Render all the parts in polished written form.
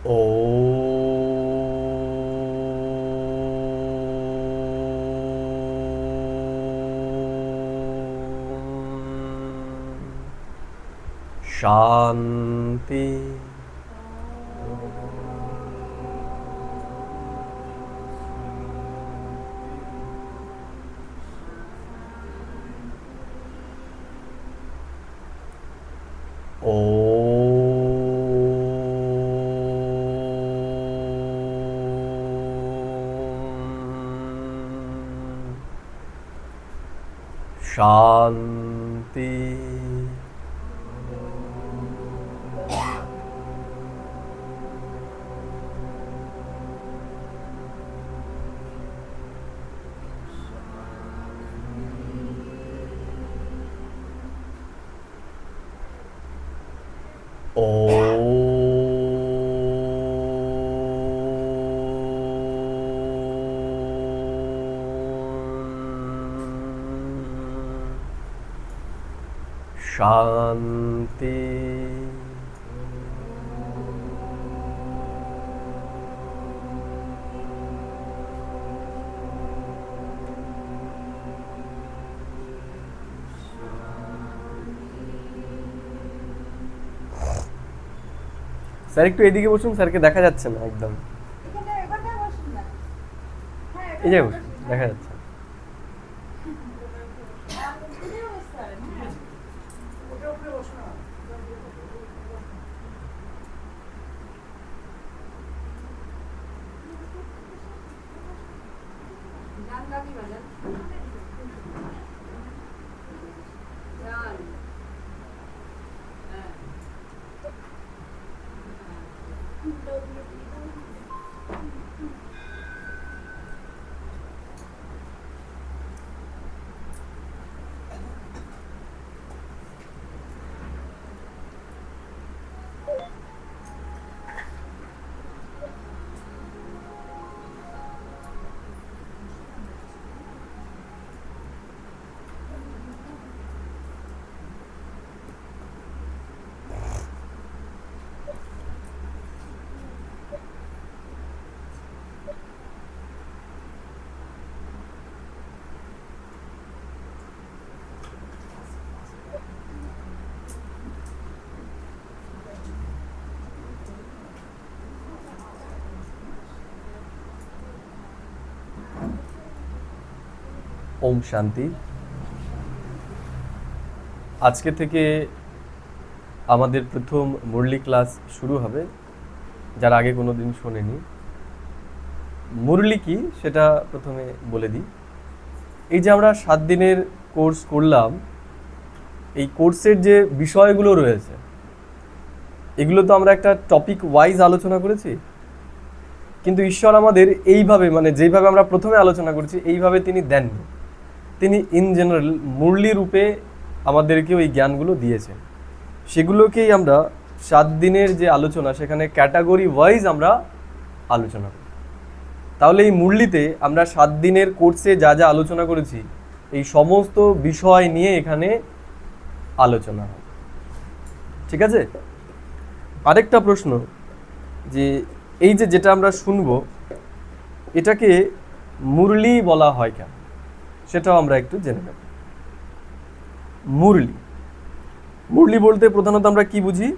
ও শান্তি। শান্তি। শান্তি। স্যার একটু এদিকে বসুন, স্যারকে দেখা যাচ্ছে না একদম। এই যে বসুন, দেখা যাচ্ছে। ওম শান্তি। আজকে থেকে আমাদের প্রথম মুরলি ক্লাস শুরু হবে, যারা আগে কোনো দিন শোনেনি। মুরলি কি সেটা প্রথমে বলে দিই। এই যে আমরা 7 দিনের কোর্স করলাম, এই কোর্সের যে বিষয়গুলো রয়েছে এগুলো তো আমরা একটা টপিক ওয়াইজ আলোচনা করেছি, কিন্তু ঈশ্বর আমাদের এইভাবে, মানে যেইভাবে আমরা প্রথমে আলোচনা করেছি এইভাবে তিনি দেননি। তিনি ইন জেনারেল মুরলি রূপে আমাদেরকে ওই জ্ঞানগুলো দিয়েছেন। সেগুলোকেই আমরা 7 দিনের যে আলোচনা, সেখানে ক্যাটাগরি ওয়াইজ আমরা আলোচনা করি। তাহলে এই মুরলিতে আমরা 7 দিনের কোর্সে যা যা আলোচনা করেছি এই সমস্ত বিষয় নিয়ে এখানে আলোচনা হয়। ঠিক আছে? আরেকটা প্রশ্ন, যে এই যে যেটা আমরা শুনবো এটাকে মুরলি বলা হয় কেন, সেটাও আমরা একটু জেনে নেব। মুরলি, মুরলি বলতে প্রধানত আমরা কি বুঝি?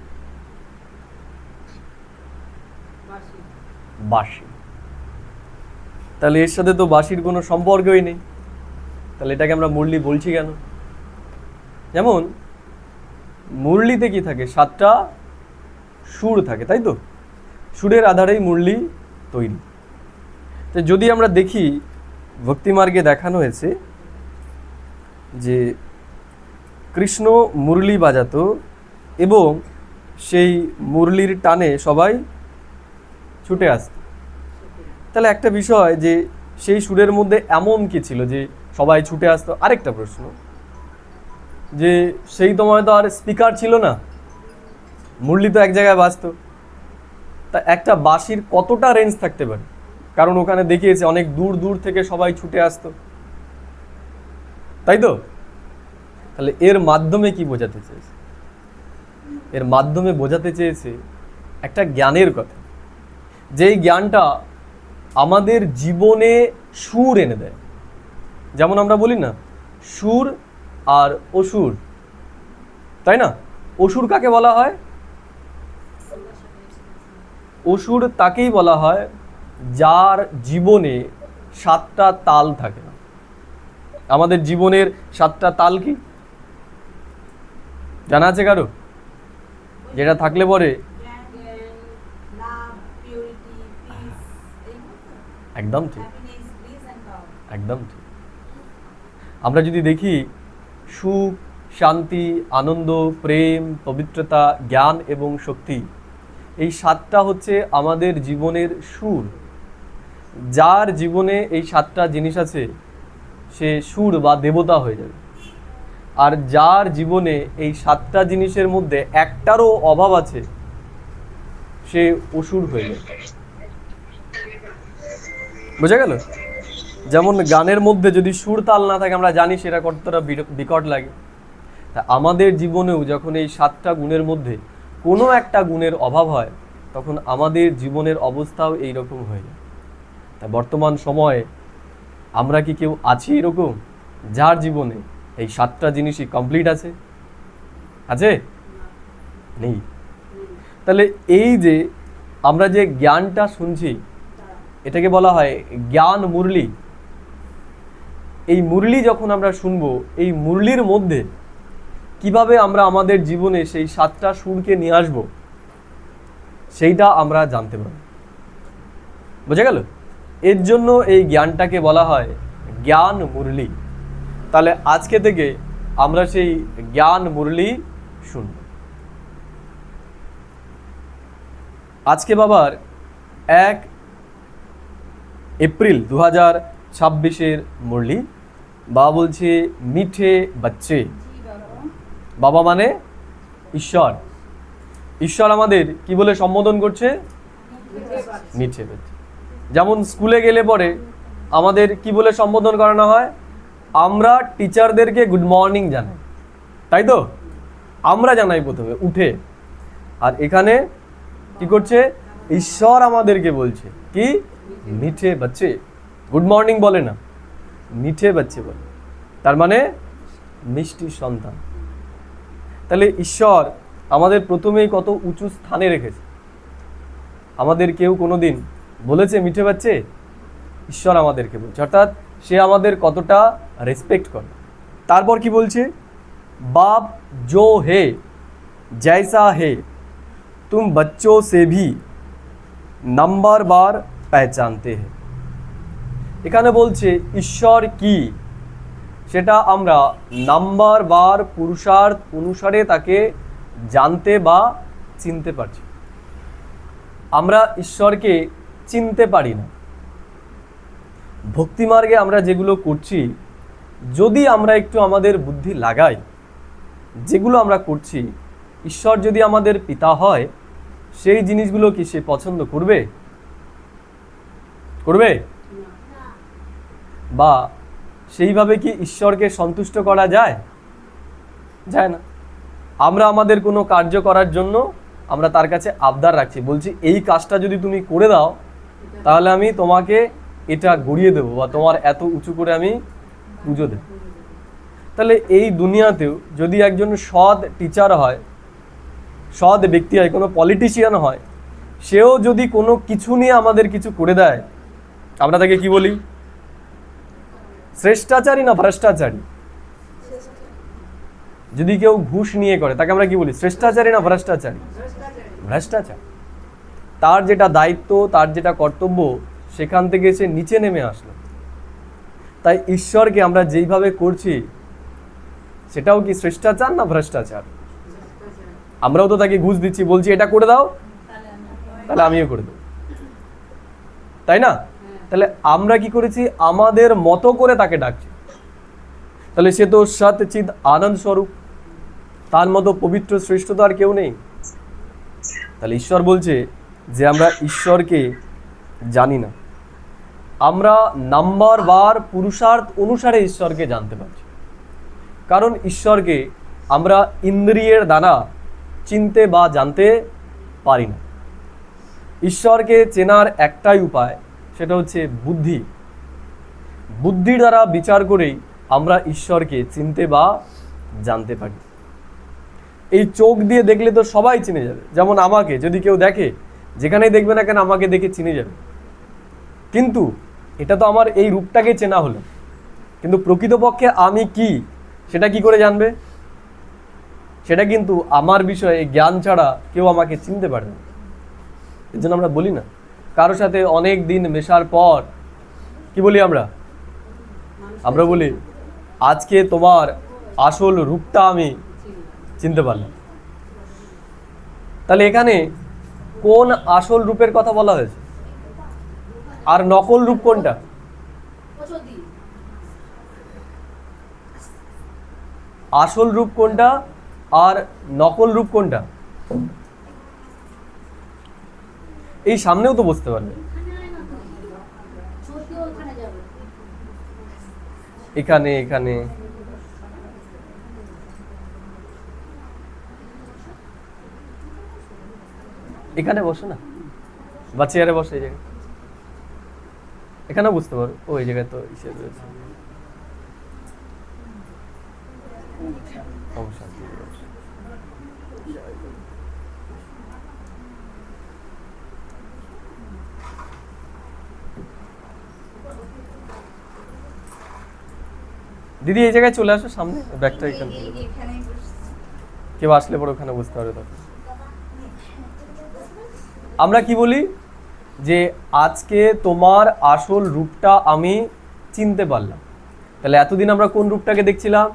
বাঁশি। তাহলে এর সাথে তো বাঁশির কোনো সম্পর্কই নেই, তাহলে এটাকে আমরা মুরলি বলছি কেন? যেমন মুরলিতে কি থাকে? 7টা সুর থাকে, তাই তো? সুরের আধারেই মুরলি তৈরি। তো যদি আমরা দেখি ভক্তিমার্গে দেখানো হয়েছে যে কৃষ্ণ মুরলি বাজাতো এবং সেই মুরলির টানে সবাই ছুটে আসত। তাহলে একটা বিষয় যে সেই সুরের মধ্যে এমন কি ছিল যে সবাই ছুটে আসতো? আরেকটা প্রশ্ন, যে সেই সময় তো আর স্পিকার ছিল না, মুরলি তো এক জায়গায় বাজতো, তা একটা বাঁশির কতটা রেঞ্জ থাকতে পারে? কারণ ওখানে দেখিয়েছে অনেক দূর দূর থেকে সবাই ছুটে আসতো, তাই তো? তাহলে এর মাধ্যমে কি বোঝাতে চেয়েছে? এর মাধ্যমে বোঝাতে চেয়েছে একটা জ্ঞানের কথা। যেই জ্ঞানটা আমাদের জীবনে সুর এনে দেয়। যেমন আমরা বলি না সুর আর অসুর, তাই না? অসুর কাকে বলা হয়? অসুর তাকেই বলা হয় যার জীবনে 7টা তাল থাকে না। আমাদের জীবনের 7টা তাল কি জানা আছে কারো? যেটা থাকলে পরে একদম ঠিক, একদম ঠিক। আমরা যদি দেখি সুখ, শান্তি, আনন্দ, প্রেম, পবিত্রতা, জ্ঞান এবং শক্তি, এই 7টা হচ্ছে আমাদের জীবনের সুর। যার জীবনে এই 7টা জিনিস আছে সে সুর বা দেবতা হয়ে যাবে। আর যার জীবনে এই 7টা জিনিসের মধ্যে একটারও অভাব আছে সে অসুর হয়ে যাবে। বোঝা গেল? যেমন গানের মধ্যে যদি সুর তাল না থাকে আমরা জানি সেটা কতটা বিকট লাগে। তা আমাদের জীবনেও যখন এই 7টা গুণের মধ্যে কোনো একটা গুণের অভাব হয় তখন আমাদের জীবনের অবস্থাও এইরকম হয়ে যায়। তা বর্তমান সময়ে আমরা কি কেউ আছি এরকম যার জীবনে এই 7টা জিনিসই কমপ্লিট আছে? আছে? নেই। তাহলে এই যে আমরা যে জ্ঞানটা শুনছি এটাকে বলা হয় জ্ঞান মুরলি। এই মুরলি যখন আমরা শুনবো, এই মুরলির মধ্যে কিভাবে আমরা আমাদের জীবনে সেই 7টা সুরকে নিয়ে আসবো সেইটা আমরা জানতে পারবো। বোঝা গেল? এর জন্য এই জ্ঞানটাকে বলা হয় জ্ঞান মুরলি। তাহলে আজকে থেকে আমরা সেই জ্ঞান মুরলি শুনব। আজকে বাবার 1 এপ্রিল 2026 মুরলি। বাবা বলছে মিঠে বাচ্চে। বাবা মানে ঈশ্বর। ঈশ্বর আমাদের কি বলে সম্বোধন করছে? মিঠে বাচ্চে। যেমন স্কুলে গেলে পরে আমাদের কি বলে সম্বোধন করানো হয়? আমরা টিচারদেরকে গুড মর্নিং জানাই, তাই তো? আমরা জানাই প্রথমে উঠে। আর এখানে কি করছে? ঈশ্বর আমাদেরকে বলছে কি? মিঠে বাচ্চে। গুড মর্নিং বলে না, মিঠে বাচ্চে বলে। তার মানে মিষ্টি সন্তান। তাহলে ঈশ্বর আমাদের প্রথমেই কত উঁচু স্থানে রেখেছে। আমাদের কেউ কোনোদিন বলেছে মিঠে বাচ্চে? ঈশ্বর আমাদেরকে বলছে, অর্থাৎ সে আমাদের কতটা রেসপেক্ট করে। তারপর কি বলছে? बाप जो है जैसा है तुम बच्चों से भी नंबर बार पहचानते हैं। এখানে বলছে ঈশ্বর কি সেটা আমরা নাম্বার বার পুরুষার্থ অনুসারে তাকে জানতে বা চিনতে পারছি। আমরা ঈশ্বরকে চিনতে পারি না। ভক্তিমার্গে আমরা যেগুলো করছি, যদি আমরা একটু আমাদের বুদ্ধি লাগাই, যেগুলো আমরা করছি, ঈশ্বর যদি আমাদের পিতা হয় সেই জিনিসগুলো কি সে পছন্দ করবে? করবে? বা সেইভাবে কি ঈশ্বরকে সন্তুষ্ট করা যায়? যায় না। আমরা আমাদের কোনো কার্য করার জন্য আমরা তার কাছে আবদার রাখছি, বলছি এই কাজটা যদি তুমি করে দাও তাহলে আমি তোমাকে এটা গড়িয়ে দেবো বা তোমার এত উঁচু করে আমি পুজো দেব। তাহলে এই দুনিয়াতেও যদি একজন সৎ টিচার হয়, সৎ ব্যক্তি হয়, কোনো পলিটিশিয়ান হয়, সেও যদি কোনো কিছু নিয়ে আমাদের কিছু করে দেয় আমরা তাকে কি বলি? শ্রেষ্টাচারী না ভ্রষ্টাচারী? যদি কেউ ঘুষ নিয়ে করে তাকে আমরা কি বলি? শ্রেষ্টাচারী না ভ্রষ্টাচারী? ভ্রষ্টাচার। তার যেটা দায়িত্ব, তার যেটা কর্তব্য, সেখান থেকে সে নিচে নেমে আসলো। তাই ঈশ্বরকে আমরা যেইভাবে করছি সেটাও কি শ্রেষ্টাচার না ভ্রষ্টাচার? আমরাও তো তাকে ঘুষ দিচ্ছি, বলছি এটা করে দাও তাহলে আমিও করে দেবো, তাই না? তাহলে আমরা কি করেছি? আমাদের মতো করে তাকে ডাকছি। তাহলে সে তো সৎ চিৎ আনন্দ স্বরূপ, তার মতো পবিত্র শ্রেষ্ঠ তো আর কেউ নেই। তাহলে ঈশ্বর বলছে যে আমরা ঈশ্বরকে জানি না, আমরা নাম্বার বার পুরুষার্থ অনুসারে ঈশ্বরকে জানতে পারছি। কারণ ঈশ্বরকে আমরা ইন্দ্রিয়ের দ্বারা চিনতে বা জানতে পারি না। ঈশ্বরকে চেনার একটাই উপায়, সেটা হচ্ছে বুদ্ধি। বুদ্ধির দ্বারা বিচার করেই আমরা ঈশ্বরকে চিনতে বা জানতে পারি। এই চোখ দিয়ে দেখলে তো সবাই চিনে যাবে। যেমন আমাকে যদি কেউ দেখে, যেখানেই দেখবে না কেন আমাকে দেখে চিনে যাবে। কিন্তু এটা তো আমার এই রূপটাকে চেনা হলো, কিন্তু প্রকৃতপক্ষে আমি কি সেটা কি করে জানবে? সেটা কিন্তু আমার বিষয়ে জ্ঞান ছাড়া কেউ আমাকে চিনতে পারে না। এর জন্য আমরা বলি না, কারোর সাথে অনেক দিন মেশার পর কি বলি আমরা বলি আজকে তোমার আসল রূপটা আমি চিনতে পারলাম। তাহলে এখানে কোন আসল রূপের কথা বলা হয়েছে, আর নকল রূপ কোনটা? আসল রূপ কোনটা আর নকল রূপ কোনটা? এই সামনেও তো বুঝতে পারবে। এখানে এখানে এখানে বসে না, বা চেয়ারে বসে, এই জায়গায় এখানেও বুঝতে পারো। ও এই জায়গায় তো ইসে রয়েছে, সমস্যা নেই। দিদি এই জায়গায় চলে আসো সামনে, ব্যাগটা এখানে কেউ আসলে পরে ওখানে বুঝতে পারবে। তখন আমরা কি বলি যে আজকে তোমার আসল রূপটা আমি চিনতে পারলাম। তাহলে এতদিন আমরা কোন রূপটাকে দেখছিলাম?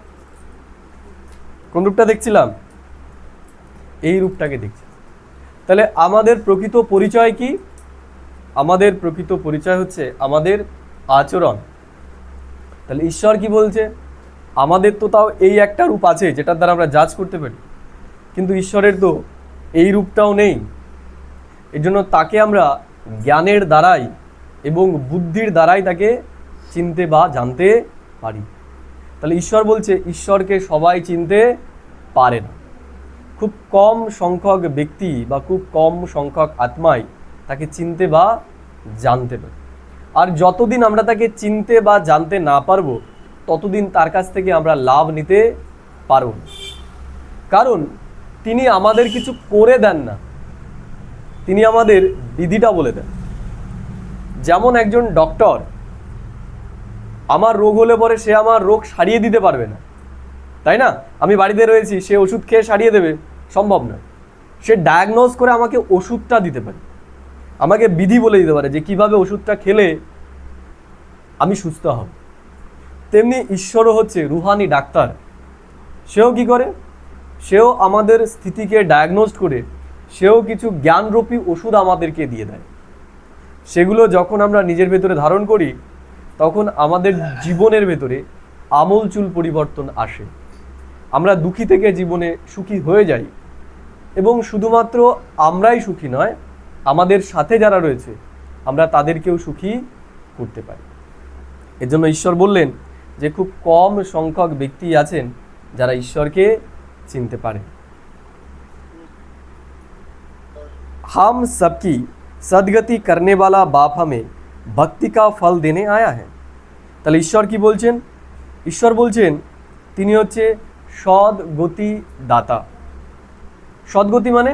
কোন রূপটা দেখছিলাম? এই রূপটাকে দেখছি। তাহলে আমাদের প্রকৃত পরিচয় কি? আমাদের প্রকৃত পরিচয় হচ্ছে আমাদের আচরণ। তাহলে ঈশ্বর কি বলছে? আমাদের তো তাও এই একটা রূপ আছে যেটার দ্বারা আমরা জাজ করতে পারি, কিন্তু ঈশ্বরের তো এই রূপটাও নেই। এর জন্য তাকে আমরা জ্ঞানের দ্বারাই এবং বুদ্ধির দ্বারাই তাকে চিনতে বা জানতে পারি। তাহলে ঈশ্বর বলছে ঈশ্বরকে সবাই চিনতে পারে না। খুব কম সংখ্যক ব্যক্তি বা খুব কম সংখ্যক আত্মাই তাকে চিনতে বা জানতে পারে। আর যতদিন আমরা তাকে চিনতে বা জানতে না পারবো, ততদিন তার কাছ থেকে আমরা লাভ নিতে পারব না। কারণ তিনি আমাদের কিছু করে দেন না, তিনি আমাদের বিধিটা বলে দেন। যেমন একজন ডক্টর, আমার রোগ হলে পরে সে আমার রোগ সারিয়ে দিতে পারবে না, তাই না? আমি বাড়িতে রয়েছি, সে ওষুধ খেয়ে সারিয়ে দেবে, সম্ভব নয়। সে ডায়াগনোজ করে আমাকে ওষুধটা দিতে পারে, আমাকে বিধি বলে দিতে পারে যে কিভাবে ওষুধটা খেলে আমি সুস্থ হব। তেমনি ঈশ্বরও হচ্ছে রুহানি ডাক্তার। সেও কি করে? সেও আমাদের স্থিতিকে ডায়াগনোজ করে সেও কিছু জ্ঞানরূপী ওষুধ আমাদেরকে দিয়ে দেয়। সেগুলো যখন আমরা নিজের ভেতরে ধারণ করি, তখন আমাদের জীবনের ভেতরে আমূলচূল পরিবর্তন আসে। আমরা দুঃখী থেকে জীবনে সুখী হয়ে যাই, এবং শুধুমাত্র আমরাই সুখী নয়, আমাদের সাথে যারা রয়েছে আমরা তাদেরকেও সুখী করতে পারি। এজন্য ঈশ্বর বললেন যে খুব কম সংখ্যক ব্যক্তি আছেন যারা ঈশ্বরকে চিনতে পারে। हम सबकी सदगति करने वाला बाप हमें भक्ति का फल देने आया है। তাহলে ঈশ্বর কি বলছেন? ঈশ্বর বলছেন তিনি হচ্ছে সদ্গতি দাতা। সদ্গতি মানে?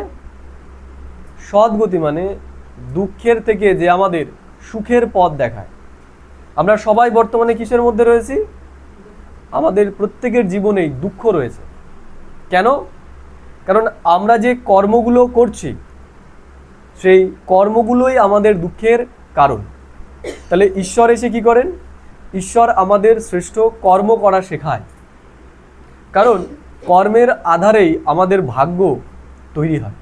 সদ্গতি মানে দুঃখের থেকে যে আমাদের সুখের পথ দেখায়। আমরা সবাই বর্তমানে কিসের মধ্যে রয়েছি? আমাদের প্রত্যেকের জীবনেই দুঃখ রয়েছে। কেন? কারণ আমরা যে কর্মগুলো করছি, সেই কর্মগুলোই আমাদের দুঃখের কারণ। তাহলে ঈশ্বর এসে কি করেন? ঈশ্বর আমাদের শ্রেষ্ঠ কর্ম করা শেখায়। কারণ কর্মের আধারেই আমাদের ভাগ্য তৈরি হয়।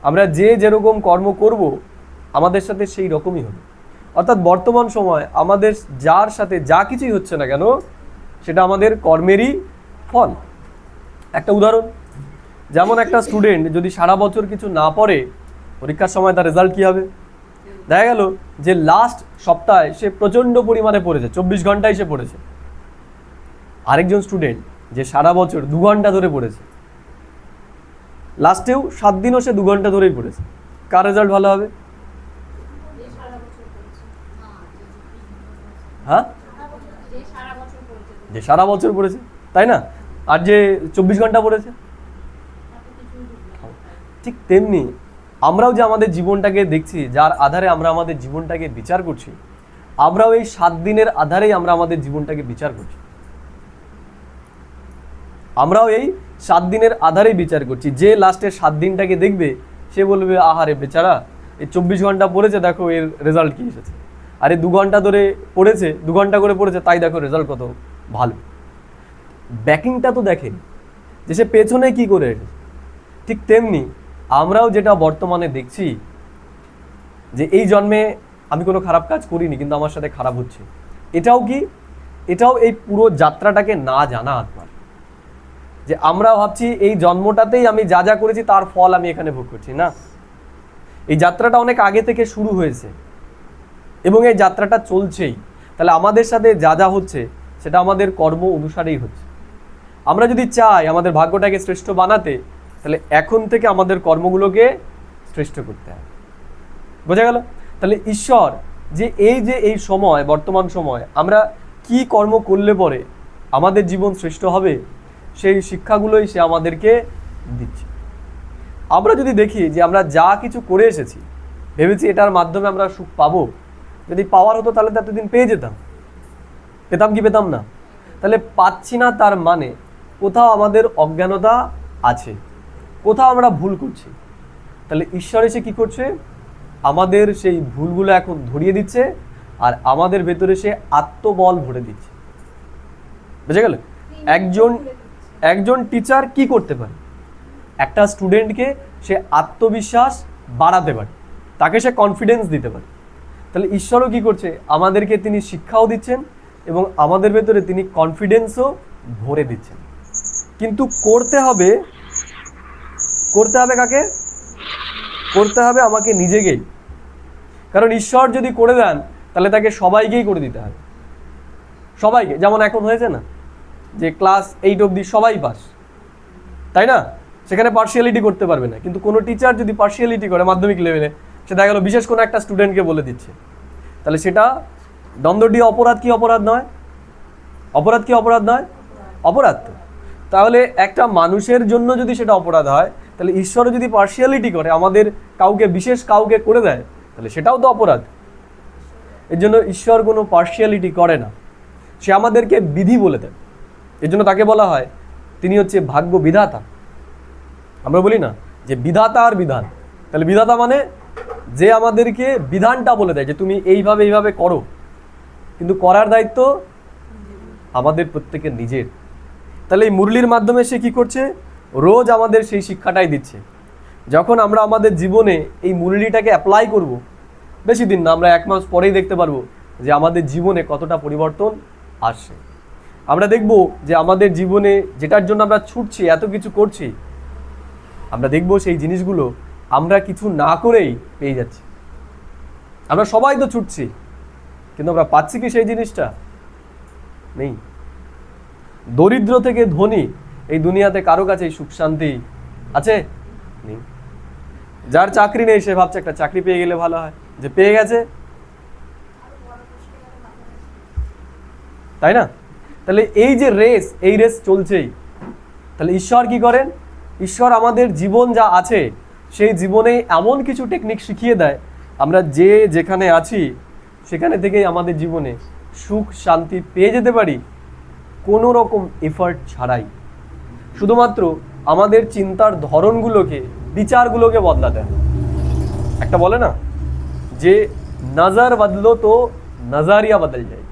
আমরা যে যেরকম কর্ম করব আমাদের সাথে সেই রকমই হবে। অর্থাৎ বর্তমান সময় আমাদের যার সাথে যা কিছুই হচ্ছে না কেন, সেটা আমাদের কর্মেরই ফল। একটা উদাহরণ, যেমন একটা স্টুডেন্ট যদি সারা বছর কিছু না পড়ে, পরীক্ষার সময় তার রেজাল্ট কী হবে? দেখা গেল যে লাস্ট সপ্তাহে সে প্রচণ্ড পরিমাণে পড়েছে, 24 ঘন্টায় সে পড়েছে। আরেকজন স্টুডেন্ট যে সারা বছর 2 ঘন্টা ধরে পড়েছে, লাস্টেও 7 দিনও সে 2 ঘন্টা ধরেই পড়েছে, কার রেজাল্ট ভালো হবে? হ্যাঁ, যে সারা বছর পড়েছে, তাই না? আর যে 24 ঘন্টা পড়েছে। ঠিক তেমনি আমরাও যে আমাদের জীবনটাকে দেখছি, যার আধারে আমরা আমাদের জীবনটাকে বিচার করছি, আমরাও এই 7 দিনের আধারেই আমরা আমাদের জীবনটাকে বিচার করছি। আমরাও এই 7 দিনের আধারেই বিচার করছি। যে লাস্টের 7 দিনটাকে দেখবে সে বলবে আহারে বেচারা, এই 24 ঘন্টা পড়েছে, দেখো এর রেজাল্ট কি এসেছে। আরে 2 ঘন্টা ধরে পড়েছে, 2 ঘন্টা করে পড়েছে, তাই দেখো রেজাল্ট কত ভালো। ব্যাকিংটা তো দেখেন যে সে পেছনে কি করে এসেছে। ঠিক তেমনি আমরাও যেটা বর্তমানে দেখছি যে এই জন্মে আমি কোনো খারাপ কাজ করিনি কিন্তু আমার সাথে খারাপ হচ্ছে, এটাও কি, এটাও এই পুরো যাত্রাটাকে না জানা আত্মার। যে আমরা ভাবছি এই জন্মটাতেই আমি যা যা করেছি তার ফল আমি এখানে ভোগ করছি, না, এই যাত্রাটা অনেক আগে থেকে শুরু হয়েছে এবং এই যাত্রাটা চলছেই। তাহলে আমাদের সাথে যা যা হচ্ছে সেটা আমাদের কর্ম অনুসারেই হচ্ছে। আমরা যদি চাই আমাদের ভাগ্যটাকে শ্রেষ্ঠ বানাতে, তাহলে এখন থেকে আমাদের কর্মগুলোকে শ্রেষ্ঠ করতে হবে। বোঝা গেল? তাহলে ঈশ্বর যে এই সময়, বর্তমান সময় আমরা কি কর্ম করলে পরে আমাদের জীবন শ্রেষ্ঠ হবে, সেই শিক্ষাগুলোই সে আমাদেরকে দিচ্ছে। আমরা যদি দেখি যে আমরা যা কিছু করে এসেছি, ভেবেছি এটার মাধ্যমে আমরা সুখ পাবো, যদি পাওয়ার হতো তাহলে তো এতদিন পেয়ে যেতাম। পেতাম কি পেতাম না? তাহলে পাচ্ছি না, তার মানে কোথাও আমাদের অজ্ঞানতা আছে, কোথাও আমরা ভুল করছি। তাহলে ঈশ্বর এসে কি করছে? আমাদের সেই ভুলগুলো এখন ধরিয়ে দিচ্ছে আর আমাদের ভেতরে সে আত্মবল ভরে দিচ্ছে। বুঝে গেল? একজন টিচার কি করতে পারে? একটা স্টুডেন্টকে সে আত্মবিশ্বাস বাড়াতে পারে, তাকে সে কনফিডেন্স দিতে পারে। তাহলে ঈশ্বরও কি করছে? আমাদেরকে তিনি শিক্ষাও দিচ্ছেন এবং আমাদের ভেতরে তিনি কনফিডেন্সও ভরে দিচ্ছেন। কিন্তু করতে হবে কাকে? করতে হবে আমাকে নিজেকেই। কারণ ঈশ্বর যদি করে দেন তাহলে তাকে সবাইকেই করে দিতে হবে, সবাইকে। যেমন এখন হয়েছে না যে ক্লাস 8 অবধি সবাই পাস, তাই না? সেখানে পার্সিয়ালিটি করতে পারবে না। কিন্তু কোনো টিচার যদি পার্সিয়ালিটি করে মাধ্যমিক লেভেলে, সে দেখা গেল বিশেষ কোনো একটা স্টুডেন্টকে বলে দিচ্ছে, তাহলে সেটা দ্বন্দ্বটি অপরাধ কি অপরাধ নয়? অপরাধ কি অপরাধ নয়? অপরাধ তো। তাহলে একটা মানুষের জন্য যদি সেটা অপরাধ হয়, তাহলে ঈশ্বরও যদি পার্সিয়ালিটি করে, আমাদের কাউকে বিশেষ কাউকে করে দেয়, তাহলে সেটাও তো অপরাধ। এর জন্য ঈশ্বর কোনো পার্সিয়ালিটি করে না, সে আমাদেরকে বিধি বলে দেয়। এর জন্য তাকে বলা হয় তিনি হচ্ছে ভাগ্য বিধাতা। আমরা বলি না যে বিধাতা আর বিধান। তাহলে বিধাতা মানে যে আমাদেরকে বিধানটা বলে দেয় যে তুমি এইভাবে এইভাবে করো, কিন্তু করার দায়িত্ব আমাদের প্রত্যেকের নিজের। তাহলে এই মুরলির মাধ্যমে সে কি করছে? রোজ আমাদের সেই শিক্ষাটাই দিচ্ছে। যখন আমরা আমাদের জীবনে এই মুরলিটাকে অ্যাপ্লাই করব, বেশি দিন না, আমরা 1 মাস পরেই দেখতে পারবো যে আমাদের জীবনে কতটা পরিবর্তন আসছে। আমরা দেখব যে আমাদের জীবনে যেটার জন্য আমরা ছুটছি, এত কিছু করছি, আমরা দেখব সেই জিনিসগুলো আমরা কিছু না করেই পেয়ে যাচ্ছি। আমরা সবাই তো ছুটছি, কিন্তু আমরা পাচ্ছি কি সেই জিনিসটা? নেই। দরিদ্র থেকে ধনী এই দুনিয়াতে কারো কাছে সুখ শান্তি আছে? নেই। যার চাকরি নেই সে ভাবছে একটা চাকরি পেয়ে গেলে ভালো হয়, যে পেয়ে গেছে, তাই না? তাহলে এই যে রেস, এই রেস চলছেই। তাহলে ঈশ্বর কি করেন? ঈশ্বর আমাদের জীবন যা আছে সেই জীবনে এমন কিছু টেকনিক শিখিয়ে দেয়, আমরা যে যেখানে আছি সেখানে থেকেই আমাদের জীবনে সুখ শান্তি পেয়ে যেতে পারি কোনো রকম এফার্ট ছাড়াই। শুধুমাত্র আমাদের চিন্তার ধরনগুলোকে, বিচারগুলোকে বদলাতে হবে। একটা বলে না যে নজর বদলো তো নজারিয়া বদল যায়।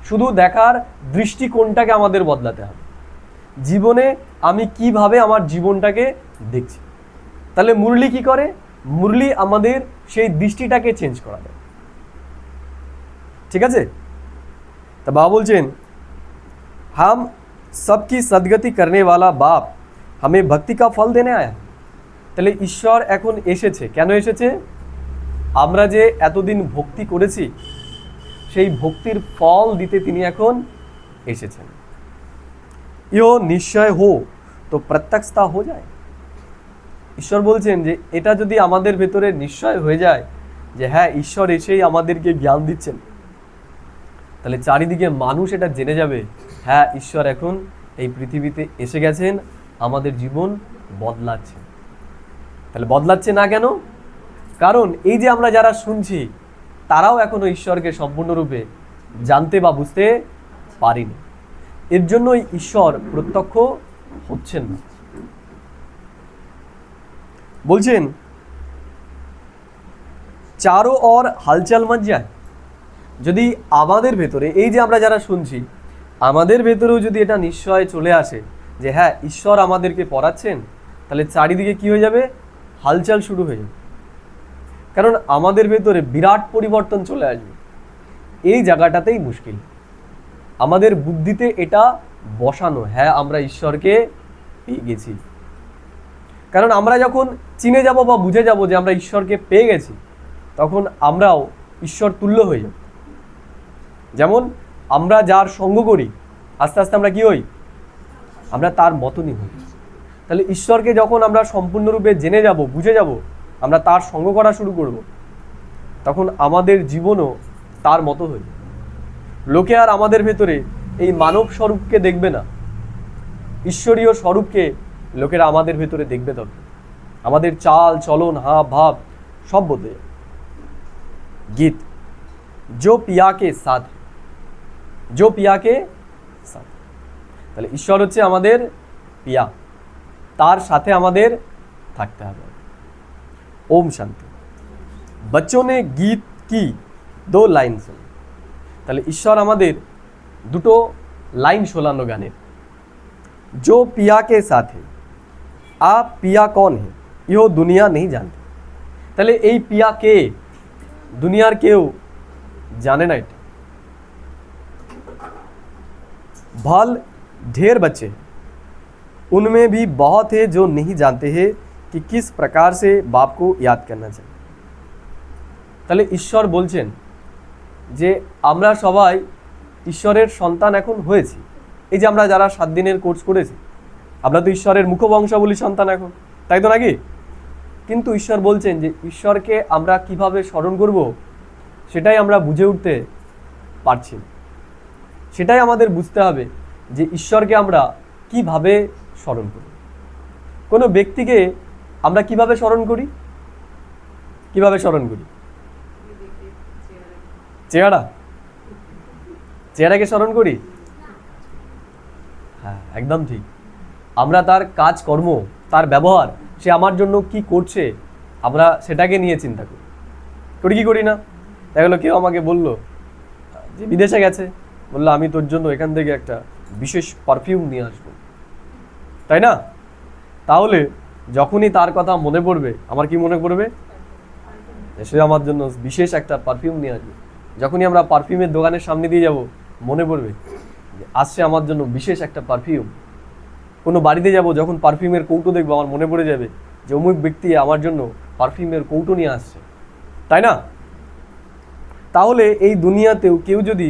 শুধু দেখার দৃষ্টিকোণটাকে আমাদের বদলাতে হবে। জীবনে আমি কিভাবে আমার জীবনটাকে দেখছি। তাহলে মুরলি কি করে? মুরলি আমাদের সেই দৃষ্টিটাকে চেঞ্জ করা দেয়। ঠিক আছে? তা বাবা বলছেন हम सबकी सदगति करने वाला बाप हमें भक्ति का फल देने आया। তাহলে ঈশ্বর এখন এসেছে। কেন এসেছে? আমরা যে এতদিন ভক্তি করেছি সেই ভক্তির ফল দিতে তিনি এখন এসেছেন। ইয়ো নিশ্চয় হো তো প্রত্যক্ষতা হয়ে যায়। ঈশ্বর বলছেন যে এটা যদি আমাদের ভেতরে নিশ্চয় হয়ে যায় যে হ্যাঁ ঈশ্বর এসেই আমাদেরকে জ্ঞান দিচ্ছেন, তাহলে চারিদিকে মানুষ এটা জেনে যাবে, হ্যাঁ ঈশ্বর এখন এই পৃথিবীতে এসে গেছেন, আমাদের জীবন বদলাচ্ছে। তাহলে বদলাচ্ছে না কেন? কারণ এই যে আমরা যারা শুনছি তারাও এখনো ঈশ্বরকে সম্পূর্ণরূপে জানতে বা বুঝতে পারিনি। এর জন্যই ঈশ্বর প্রত্যক্ষ হচ্ছেন না। বলছেন চারো ওর হালচাল মচ যায়। যদি আমাদের ভেতরে এই যে আমরা যারা শুনছি আমাদের ভেতরেও যদি এটা নিশ্চয় চলে আসে যে হ্যাঁ ঈশ্বর আমাদেরকে পড়াচ্ছেন, তাহলে চারিদিকে কি হয়ে যাবে? হালচাল শুরু হয়ে যাবে। কারণ আমাদের ভেতরে বিরাট পরিবর্তন চলে আসবে। এই জায়গাটাতেই মুশকিল, আমাদের বুদ্ধিতে এটা বসানো, হ্যাঁ আমরা ঈশ্বরকে পেয়ে গেছি। কারণ আমরা যখন চিনে যাব বা বুঝে যাব যে আমরা ঈশ্বরকে পেয়ে গেছি, তখন আমরাও ঈশ্বর তুল্য হয়ে যাব। যেমন আমরা যার সঙ্গ করি আস্তে আস্তে আমরা কি হই? আমরা তার মতনই হই। তাহলে ঈশ্বরকে যখন আমরা সম্পূর্ণরূপে জেনে যাব, বুঝে যাব, আমরা তার সঙ্গ করা শুরু করব, তখন আমাদের জীবনও তার মতো হয়ে যাবে। লোকে আর আমাদের ভেতরে এই মানব স্বরূপকে দেখবে না, ঈশ্বরীয় স্বরূপকে লোকেরা আমাদের ভেতরে দেখবে। তখন আমাদের চাল চলন হাব ভাব সব বদলে যাবে। গীত জো পিয়া কে সাথ, জো পিয়া কে সাথ। তাহলে ঈশ্বর হচ্ছে আমাদের পিয়া, তার সাথে আমাদের থাকতে হবে। ওম শান্তি। बच्चों ने गीत की 2 লাইন শুনে। তাহলে ঈশ্বর আমাদের দুটো লাইন শোনালো গানের। जो पिया के साथ है, आप पिया कौन है यो दुनिया नहीं जानती। তাহলে এই পিয়া কে? দুনিয়ার কেউ জানে না এটা। भल ढेर बच्चे उनमें भी बहुत है जो नहीं जानते हैं कि किस प्रकार से बाप को याद करना चाहिए। তাহলে ঈশ্বর বলছেন যে আমরা সবাই ঈশ্বরের সন্তান এখন হয়েছি। এই যে আমরা যারা 7 দিনের কোর্স করেছি, আমরা তো ঈশ্বরের মুখবংশাবলী সন্তান এখন, তাই তো নাকি? কিন্তু ঈশ্বর বলছেন যে ঈশ্বরকে আমরা কিভাবে স্মরণ করব সেটাই আমরা বুঝে উঠতে পারছি না। সেটাই আমাদের বুঝতে হবে যে ঈশ্বরকে আমরা কিভাবে স্মরণ করি। কোনো ব্যক্তিকে আমরা কিভাবে স্মরণ করি? কিভাবে স্মরণ করি? চেহারাকে স্মরণ করি? হ্যাঁ, একদম ঠিক। আমরা তার কাজকর্ম, তার ব্যবহার, সে আমার জন্য কি করছে, আমরা সেটাকে নিয়ে চিন্তা করি। করি কি করি না? দেখা গেলো কেউ আমাকে বললো যে বিদেশে গেছে, বললো আমি তোর জন্য এখান থেকে একটা বিশেষ পারফিউম নিয়ে আসবো, তাই না? তাহলে যখনই তার কথা মনে পড়বে, আমার কি মনে পড়বে? সে আমার জন্য বিশেষ একটা পারফিউম নিয়ে আসবে। যখনই আমরা পারফিউমের দোকানের সামনে দিয়ে যাব, মনে পড়বে যে আসছে আমার জন্য বিশেষ একটা পারফিউম। কোনো বাড়িতে যাব, যখন পারফিউমের কৌটো দেখবো, আমার মনে পড়ে যাবে যে অমুক ব্যক্তি আমার জন্য পারফিউমের কৌটো নিয়ে আসছে, তাই না? তাহলে এই দুনিয়াতেও কেউ যদি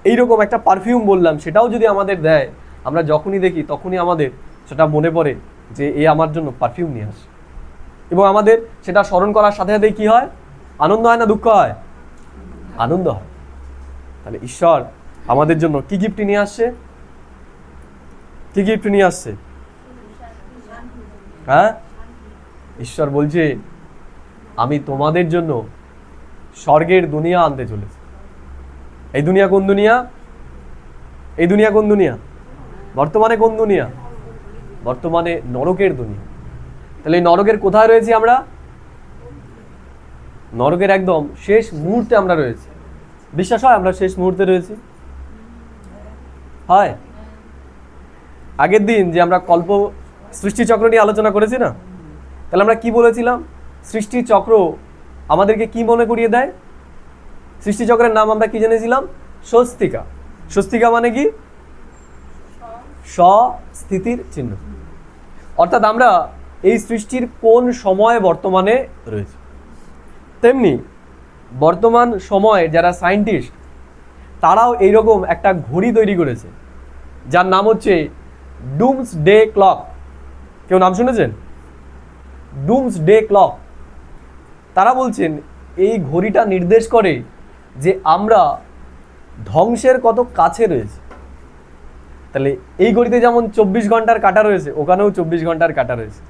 এইরকম একটা পারফিউম বললাম সেটাও যদি আমাদের দেয়, আমরা যখনই দেখি তখনই আমাদের সেটা মনে পড়ে যে এ আমার জন্য পারফিউম নিয়ে আসে। এবং আমাদের সেটা স্মরণ করার সাথে সাথে কি হয়? আনন্দ হয় না দুঃখ হয়? আনন্দ হয়। তাহলে ঈশ্বর আমাদের জন্য কি গিফট নিয়ে আসছে? কি গিফট নিয়ে আসছে? হ্যাঁ, ঈশ্বর বলছে আমি তোমাদের জন্য স্বর্গের দুনিয়া আনতে চলেছি। এই দুনিয়া কোন দুনিয়া? এই দুনিয়া কোন দুনিয়া? বর্তমানে কোন দুনিয়া? বর্তমানে নরকের দুনিয়া। তাহলে এই নরকের কোথায় রয়েছি আমরা? নরকের একদম শেষ মুহূর্তে আমরা রয়েছি। বিশ্বাস হয় আমরা শেষ মুহূর্তে রয়েছি? হয়। আগের দিন যে আমরা কল্প সৃষ্টিচক্র নিয়ে আলোচনা করেছি না, তাহলে আমরা কি বলেছিলাম? সৃষ্টিচক্র আমাদেরকে কি মনে করিয়ে দেয়? সৃষ্টিচক্রের নাম আমরা কি জেনেছিলাম? স্বস্তিকা। স্বস্তিকা মানে কি? স্বস্থিতির চিহ্ন। অর্থাৎ আমরা এই সৃষ্টির কোন সময়ে বর্তমানে রয়েছে। তেমনি বর্তমান সময়ে যারা সায়েন্টিস্ট, তারাও এইরকম একটা ঘড়ি তৈরি করেছে যার নাম হচ্ছে ডুমসডে ক্লক। কেউ নাম শুনেছেন? Doomsday clock. তারা বলছেন এই ঘড়িটা নির্দেশ করে যে আমরা ধ্বংসের কত কাছে রয়েছে। তাহলে এই ঘড়িতে যেমন 24 ঘন্টার কাঁটা রয়েছে, ওখানেও 24 ঘন্টার কাঁটা রয়েছে।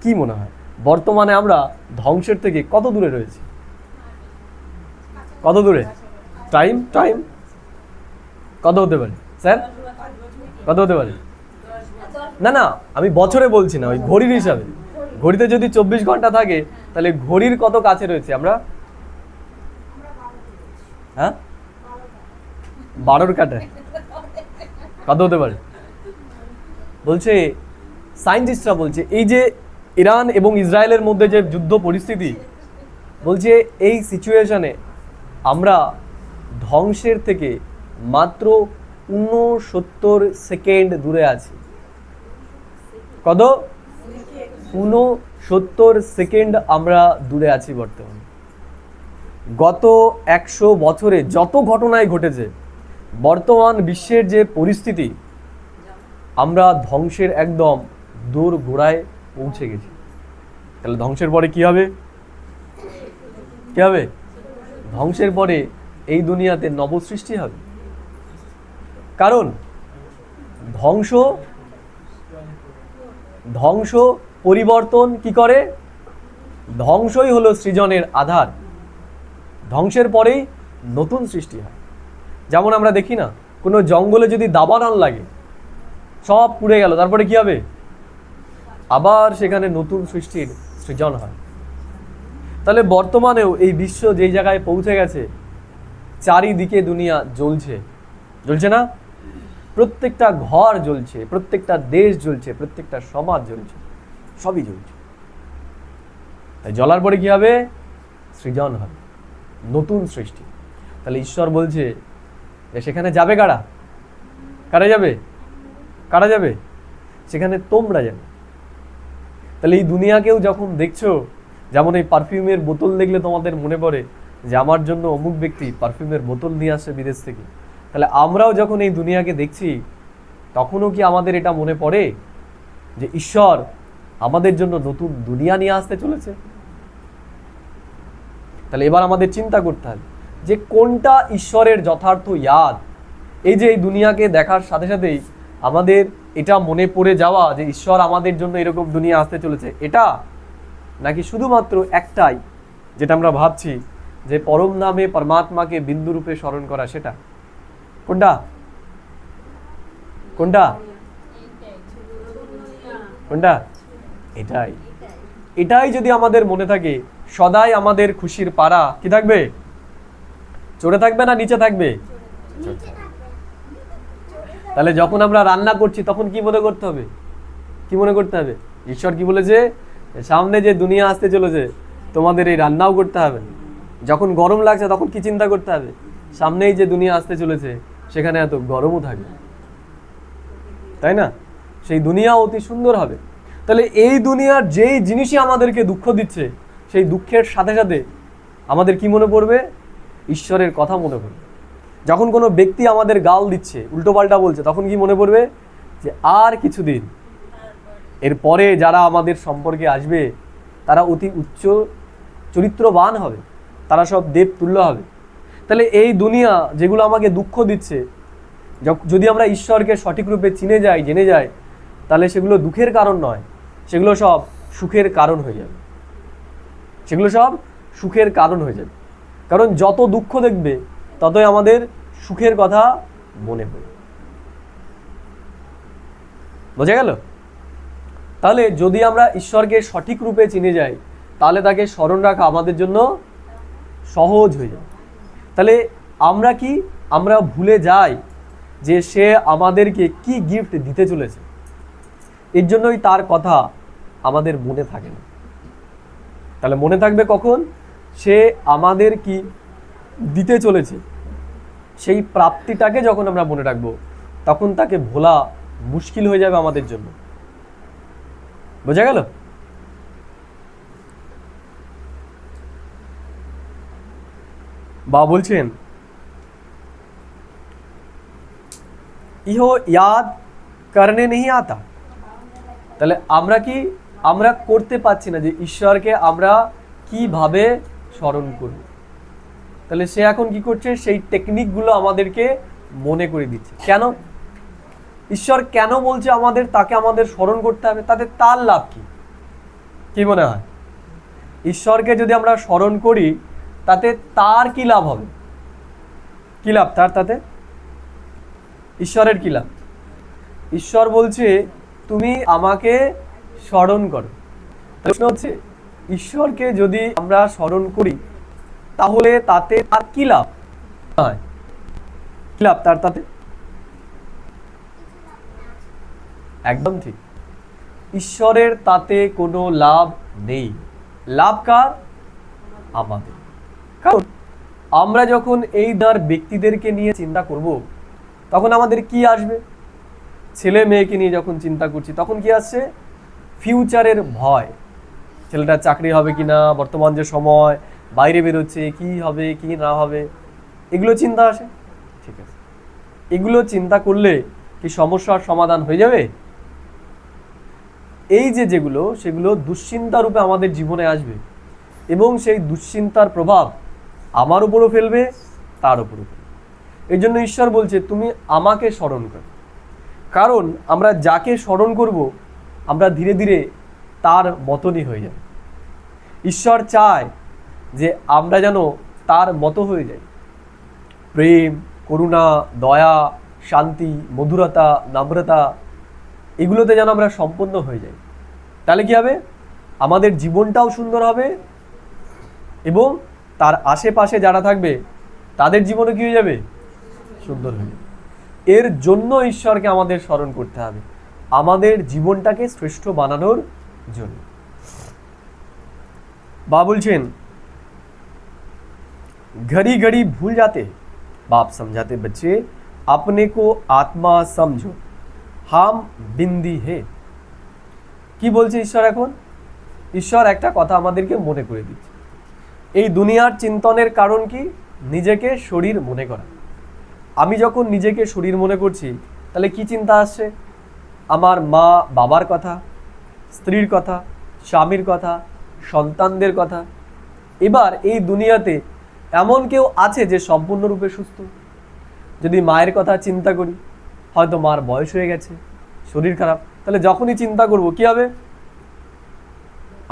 কি মনে হয় বর্তমানে আমরা ধ্বংসের থেকে কত দূরে রয়েছি? কত দূরে? টাইম টাইম কত হতে পারে স্যার? কত হতে পারে? না না, আমি বছরে বলছি না, ওই ঘড়ির হিসাবে। ঘড়িতে যদি 24 ঘন্টা থাকে তাহলে ঘড়ির কত কাছে রয়েছে আমরা? হ্যাঁ, 12র কাঁটায় কত হতে পারে? বলছে সায়েন্টিস্টরা বলছে এই যে ইরান এবং ইসরায়েলের মধ্যে যে যুদ্ধ পরিস্থিতি, বলছে এই সিচুয়েশনে আমরা ধ্বংসের থেকে মাত্র 69 সেকেন্ড দূরে আছি। কত? 69 সেকেন্ড আমরা দূরে আছি বর্তমানে। গত 100 বছরে যত ঘটনাই ঘটেছে, বর্তমান বিশ্বের যে পরিস্থিতি, আমরা ধ্বংসের একদম দূর গোড়ায় পৌঁছে গেছি। তাহলে ধ্বংসের পরে কি হবে? কি হবে? ধ্বংসের পরে এই দুনিয়াতে নবসৃষ্টি হবে। কারণ ধ্বংস পরিবর্তন কি করে? ধ্বংসই হলো সৃজনের আধার। ধ্বংসের পরেই নতুন সৃষ্টি হয়। যেমন আমরা দেখি না, কোনো জঙ্গলে যদি দাবানল লাগে, সব পুড়ে গেল, তারপরে কি হবে? আবার সেখানে নতুন সৃষ্টির সৃজন হয়। তাহলে বর্তমানেও এই বিশ্ব যেই জায়গায় পৌঁছে গেছে, চারিদিকে দুনিয়া জ্বলছে, জ্বলছে না? প্রত্যেকটা ঘর জ্বলছে, প্রত্যেকটা দেশ জ্বলছে, প্রত্যেকটা সমাজ জ্বলছে, সবই জ্বলছে। তাই জ্বলার পরে কি হবে? সৃজন হবে, নতুন সৃষ্টি। তাহলে ঈশ্বর বলছে যে সেখানে যাবে কারা? কারা যাবে? কারা যাবে? সেখানে তোমরা যাবে। তাহলে এই দুনিয়াকেও যখন দেখছো, যেমন এই পারফিউমের বোতল দেখলে তোমাদের মনে পড়ে যে আমার জন্য অমুক ব্যক্তি পারফিউমের বোতল নিয়ে আসে বিদেশ থেকে, তাহলে আমরাও যখন এই দুনিয়াকে দেখছি, তখনও কি আমাদের এটা মনে পড়ে যে ঈশ্বর আমাদের জন্য নতুন দুনিয়া নিয়ে আসতে চলেছে? তাহলে এবার আমাদের চিন্তা করতে হবে যে কোনটা ঈশ্বরের যথার্থ ইয়াদ। এই যে এই দুনিয়াকে দেখার সাথে সাথেই আমাদের এটা মনে পড়ে যাওয়া যে ঈশ্বর আমাদের জন্য এরকম দুনিয়া আসতে চলেছে, এটা নাকি শুধুমাত্র একটাই যেটা আমরা ভাবছি যে পরম নামে পরমাত্মাকে বিন্দু রূপে স্মরণ করা, সেটা কোনটা? কোনটা? কোনটা? এটাই। এটাই যদি আমাদের মনে থাকে, সদাই আমাদের খুশির পারা কি থাকবে? চড়ে থাকবে না নিচে থাকবে? তাহলে যখন আমরা রান্না করছি তখন কি মনে করতে হবে? কি মনে করতে হবে? ঈশ্বর কি বলেছে? সামনে যে দুনিয়া আসতে চলেছে, তোমাদের এই রান্নাও করতে হবে। যখন গরম লাগছে তখন কি চিন্তা করতে হবে? সামনেই যে দুনিয়া আসতে চলেছে সেখানে এত গরমও থাকবে, তাই না? সেই দুনিয়া অতি সুন্দর হবে। তাহলে এই দুনিয়ার যেই জিনিসই আমাদেরকে দুঃখ দিচ্ছে, সেই দুঃখের সাথে সাথে আমাদের কি মনে পড়বে? ঈশ্বরের কথা মনে পড়বে। যখন কোনো ব্যক্তি আমাদের গাল দিচ্ছে, উল্টোপাল্টা বলছে, তখন কি মনে পড়বে? যে আর কিছুদিন এরপরে যারা আমাদের সম্পর্কে আসবে তারা অতি উচ্চ চরিত্রবান হবে, তারা সব দেব তুল্য হবে। তাহলে এই দুনিয়া যেগুলো আমাকে দুঃখ দিচ্ছে, যদি আমরা ঈশ্বরকে সঠিক রূপে চিনে যাই, জেনে যাই, তাহলে সেগুলো দুঃখের কারণ নয়, সেগুলো সব সুখের কারণ হয়ে যাবে। সেগুলো সব সুখের কারণ হয়ে যাবে। কারণ যত দুঃখ দেখবে ততই আমাদের সুখের কথা মনে পড়ে। বোঝা গেল? তাহলে যদি আমরা ঈশ্বরকে সঠিক রূপে চিনে যাই, তাহলে তাকে স্মরণ রাখা আমাদের জন্য সহজ হয়ে যাবে। তাহলে আমরা কি? আমরা ভুলে যাই যে সে আমাদেরকে কি গিফট দিতে চলেছে। এর জন্যই তার কথা আমাদের মনে থাকে না। তাহলে মনে থাকবে কখন? সে আমাদের কি দিতে চলেছে, সেই প্রাপ্তিটাকে যখন আমরা মনে রাখবো, তখন তাকে ভোলা মুশকিল হয়ে যাবে আমাদের জন্য। বোঝা গেল? বা বলছেন ইহো ইয়াদ করনে নেই আতা। তাহলে আমরা কি? আমরা করতে পারছি না যে ঈশ্বরকে আমরা কিভাবে স্মরণ করব। তাহলে সে এখন কি করছে, সেই টেকনিকগুলো আমাদেরকে মনে করে দিচ্ছে। কেন ঈশ্বর কেন বলছে আমাদের তাকে আমাদের স্মরণ করতে হবে, তাতে তার লাভ কি? কি মনে হয়? ঈশ্বরকে যদি আমরা স্মরণ করি তাতে তার কি লাভ হবে? কি লাভ তাতে? ঈশ্বরের কি লাভ? ঈশ্বর বলছে তুমি আমাকে স্মরণ করো। প্রশ্ন হচ্ছে, ঈশ্বরকে যদি আমরা স্মরণ করি তাহলে তাতে তার কি লাভ হয়? কি লাভ তাতে? একদম ঠিক, ঈশ্বরের তাতে কোনো লাভ নেই। লাভ কার? আমাদের। কারণ আমরা যখন এই ধর ব্যক্তিদেরকে নিয়ে চিন্তা করব তখন আমাদের কি আসবে? ছেলে মেয়েকে নিয়ে যখন চিন্তা করছি তখন কি আসছে? ফিউচারের ভয়। ছেলেটার চাকরি হবে কিনা, বর্তমান যে সময় বাইরে বেরোচ্ছে কি হবে কি না হবে, এগুলো চিন্তা আসে। ঠিক আছে, এগুলো চিন্তা করলে কি সমস্যার সমাধান হয়ে যাবে? এই যেগুলো সেগুলো দুশ্চিন্তা রূপে আমাদের জীবনে আসবে এবং সেই দুশ্চিন্তার প্রভাব আমার উপরও ফেলবে, তার উপরও ফেলবে। এই জন্য ঈশ্বর বলছে তুমি আমাকে স্মরণ করো। কারণ আমরা যাকে স্মরণ করব আমরা ধীরে ধীরে তার মতনই হয়ে যাব। ঈশ্বর চায় যে আমরা যেন তার মতো হয়ে যাই। প্রেম, করুণা, দয়া, শান্তি, মধুরতা, নম্রতা, এগুলোতে যেন আমরা সম্পন্ন হয়ে যাই। তাহলে কি হবে? আমাদের জীবনটাও সুন্দর হবে এবং তার আশেপাশে যারা থাকবে তাদের জীবনে কি হয়ে যাবে? সুন্দর হয়ে যাবে। এর জন্য ঈশ্বরকে আমাদের স্মরণ করতে হবে, আমাদের জীবনটাকে শ্রেষ্ঠ বানানোর জন্য। बाप बोलছেন घड़ी घड़ी भूल जाते बाप समझाते बच्चे अपने को आत्मा समझो हम बिंदी है। কি বলছে ঈশ্বর এখন? ঈশ্বর একটা কথা আমাদেরকে মনে করে দিচ্ছে। এই দুনিয়ার চিন্তনের কারণ কি? নিজেকে শরীর মনে করা। আমি যখন নিজেকে শরীর মনে করছি তাহলে কি চিন্তা আসছে? আমার মা বাবার কথা, স্ত্রীর কথা, স্বামীর কথা, সন্তানদের কথা। এবার এই দুনিয়াতে এমন কেউ আছে যে সম্পূর্ণরূপে সুস্থ? যদি মায়ের কথা চিন্তা করি, হয়তো মার বয়স হয়ে গেছে, শরীর খারাপ, তাহলে যখনই চিন্তা করব কি হবে?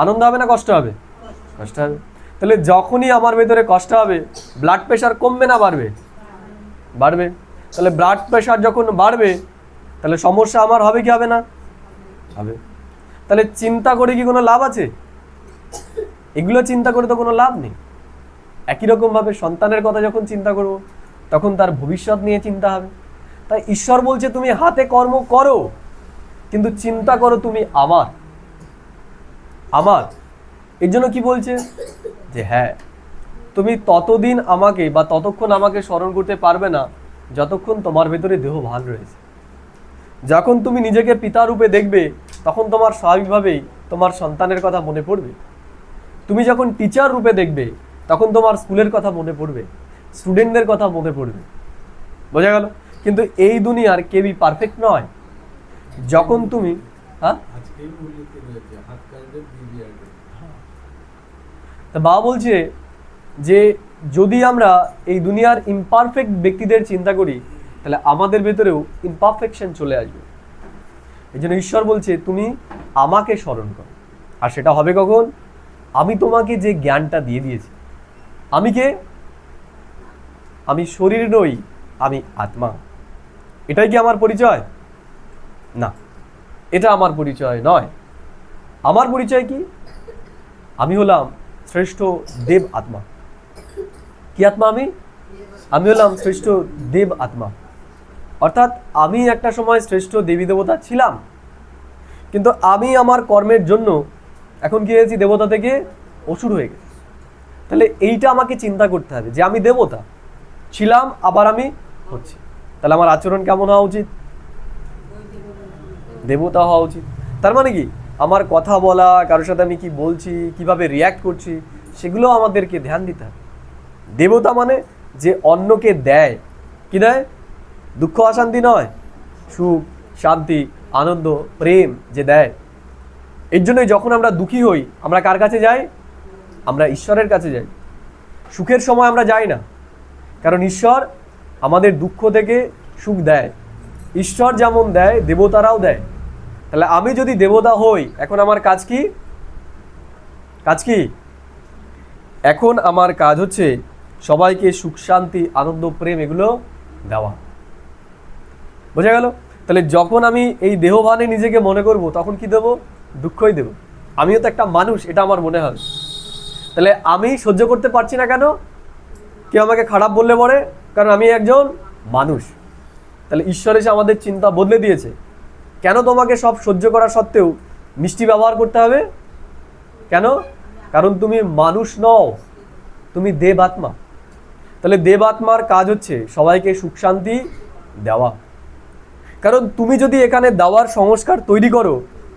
আনন্দ হবে না কষ্ট হবে? কষ্ট হবে। তাহলে যখনই আমার ভেতরে কষ্ট হবে ব্লাড প্রেশার কমবে না বাড়বে? বাড়বে। তাহলে ব্লাড প্রেশার যখন বাড়বে তাহলে সমস্যা আমার হবে কি হবে না? হবে। তাহলে চিন্তা করে কি কোনো লাভ আছে? এগুলো চিন্তা করে তো কোনো লাভ নেই। একই রকমভাবে সন্তানের কথা যখন চিন্তা করব তখন তার ভবিষ্যৎ নিয়ে চিন্তা হবে। তাই ঈশ্বর বলছে তুমি হাতে কর্ম করো কিন্তু চিন্তা করো তুমি আমার। এর জন্য কি বলছে? যে হ্যাঁ, তুমি ততদিন আমাকে বা ততক্ষণ আমাকে স্মরণ করতে পারবে না যতক্ষণ তোমার ভেতরে দেহ ভান রয়েছে। যখন তুমি নিজেকে পিতা রূপে দেখবে তখন তোমার স্বাভাবিকভাবেই তোমার সন্তানের কথা মনে পড়বে। তুমি যখন টিচার রূপে দেখবে তখন তোমার স্কুলের কথা মনে পড়বে, স্টুডেন্টদের কথা মনে পড়বে। বোঝা গেল? কিন্তু এই দুনিয়ার কেউই পারফেক্ট নয়। যখন তুমি বাবা বলছে যে যদি আমরা এই দুনিয়ার ইমপারফেক্ট ব্যক্তিদের চিন্তা করি তাহলে আমাদের ভেতরেও ইমপারফেকশন চলে আসবে। এই জন্য ঈশ্বর বলছে তুমি আমাকে স্মরণ করো। আর সেটা হবে কখন? আমি তোমাকে যে জ্ঞানটা দিয়ে দিয়েছি। আমি কে? আমি শরীর নই, আমি আত্মা। এটাই কি আমার পরিচয়? না, এটা আমার পরিচয় নয়। আমার পরিচয় কি? আমি হলাম শ্রেষ্ঠ দেব আত্মা। কি আত্মা? আমি হলাম শ্রেষ্ঠ দেব আত্মা। অর্থাৎ আমি একটা সময় শ্রেষ্ঠ দেবী দেবতা ছিলাম, কিন্তু আমি আমার কর্মের জন্য এখন কি হয়েছি? দেবতা থেকে অসুর হয়ে গেছি। তাহলে এইটা আমাকে চিন্তা করতে হবে যে আমি দেবতা ছিলাম, আবার আমি হচ্ছি। তাহলে আমার আচরণ কেমন হওয়া উচিত? দেবতা হওয়া উচিত। তার মানে কি? আমার কথা বলা, কারোর সাথে আমি কি বলছি, কিভাবে রিয়্যাক্ট করছি, সেগুলো আমাদেরকে ধ্যান দিতে হবে। দেবতা মানে যে অন্যকে দেয়। কি দেয়? দুঃখ অশান্তি নয়, সুখ, শান্তি, আনন্দ, প্রেম যে দেয়। এর জন্যই যখন আমরা দুঃখী হই আমরা কার কাছে যাই? আমরা ঈশ্বরের কাছে যাই। সুখের সময় আমরা যাই না, কারণ ঈশ্বর আমাদের দুঃখ থেকে সুখ দেয়। ঈশ্বর যেমন দেয় দেবতারাও দেয়। তাহলে আমি যদি দেবতা হই, এখন আমার কাজ কি? কাজ কি? এখন আমার কাজ হচ্ছে সবাইকে সুখ শান্তি আনন্দ প্রেম এগুলো দেওয়া। বোঝা গেল? তাহলে যখন আমি এই দেহভানে নিজেকে মনে করব, তখন কি দেব? দুঃখই দেব। আমিও তো একটা মানুষ, এটা আমার মনে হয়। তাহলে আমি সহ্য করতে পারছি না কেন? কেউ আমাকে খারাপ বললে পরে, কারণ আমি একজন মানুষ। তাহলে ঈশ্বর এসে আমাদের চিন্তা বদলে দিয়েছে। কেন তোমাকে সব সহ্য করা সত্ত্বেও মিষ্টি ব্যবহার করতে হবে? কেন? কারণ তুমি মানুষ নও, তুমি দেবাত্মা। তাহলে দেবাত্মার কাজ হচ্ছে সবাইকে সুখ শান্তি দেওয়া। কারণ তুমি যদি এখানে দেওয়ার সংস্কার তৈরি করো,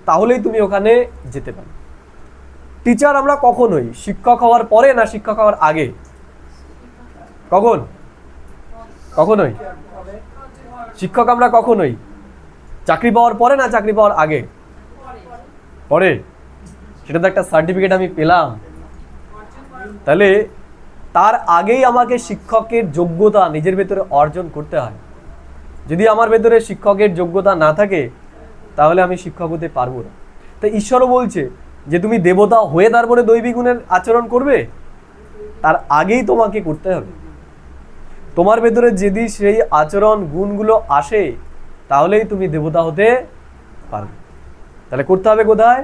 তাহলেই তুমি ওখানে যেতে পারো। টিচার আমরা কখন হই? শিক্ষক হওয়ার পরে না শিক্ষক হওয়ার আগে? কখন কখন হই? শিক্ষক আমরা কখন হই? চাকরি পাওয়ার পরে না চাকরি পাওয়ার আগে? পরে। সেটা তো একটা সার্টিফিকেট আমি পেলাম। তাহলে তার আগেই আমাকে শিক্ষকের যোগ্যতা নিজের ভেতরে অর্জন করতে হয়। যদি আমার ভেতরে শিক্ষকের যোগ্যতা না থাকে, তাহলে আমি শিক্ষক হতে পারবো না। তাই ঈশ্বরও বলছে যে তুমি দেবতা হয়ে তারপরে দৈবিক গুণের আচরণ করবে, তার আগেই তোমাকে করতে হবে। তোমার ভেতরে যদি সেই আচরণ গুণগুলো আসে, তাহলেই তুমি দেবতা হতে পারবে। তাহলে করতে হবে কোথায়?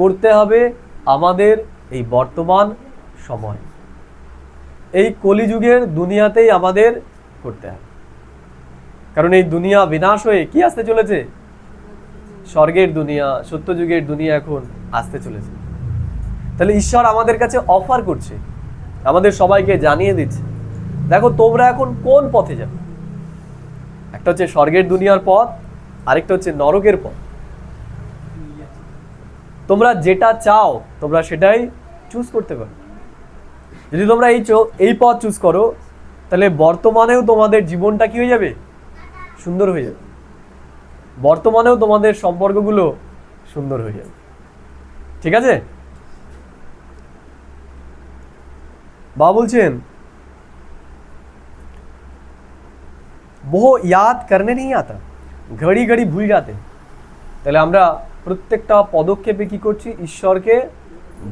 করতে হবে আমাদের এই বর্তমান সময়, এই কলিযুগের দুনিয়াতেই আমাদের করতে হবে। কারণ এই দুনিয়া বিনাশ হয়ে কি আসতে চলেছে? স্বর্গের দুনিয়া, সত্যযুগের দুনিয়া এখন আসতে চলেছে। তাহলে ঈশ্বর আমাদের কাছে অফার করছে, আমাদের সবাইকে জানিয়ে দিচ্ছে, দেখো তোমরা এখন কোন পথে যাবে। একটা হচ্ছে স্বর্গের দুনিয়ার পথ, আরেকটা হচ্ছে নরকের পথ। তোমরা যেটা চাও তোমরা সেটাই চুজ করতে পারো। যদি তোমরা এই পথ চুজ করো, তাহলে বর্তমানেও তোমাদের জীবনটা কি হয়ে যাবে? সুন্দর হয়ে যাবে। বর্তমানেও তোমাদের সম্পর্কগুলো সুন্দর হয়ে যাবে। ঠিক আছে? বাবা বলছেন वो याद करने नहीं आता, घड़ी घड़ी भूल जाते। তাহলে আমরা প্রত্যেকটা পদক্ষেপে কি করছি? ঈশ্বরকে